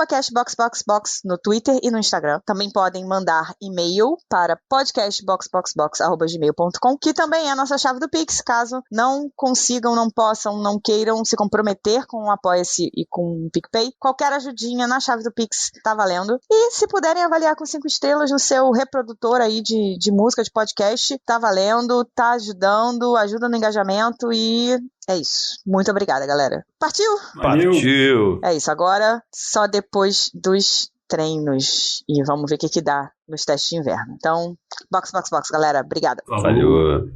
@cashboxboxbox no Twitter e no Instagram. Também podem mandar e-mail para podcastboxboxbox@gmail.com, que também é a nossa chave do Pix, caso não consigam, não possam, não queiram se comprometer com o Apoia-se e com o PicPay. Qualquer ajudinha na chave do Pix tá valendo. E se puderem avaliar com 5 estrelas no seu reprodutor aí de música, de podcast, tá valendo, tá ajudando, ajuda no engajamento e... é isso. Muito obrigada, galera. Partiu? Partiu! É isso. Agora, só depois dos treinos. E vamos ver o que dá nos testes de inverno. Então, box, galera. Obrigada. Valeu!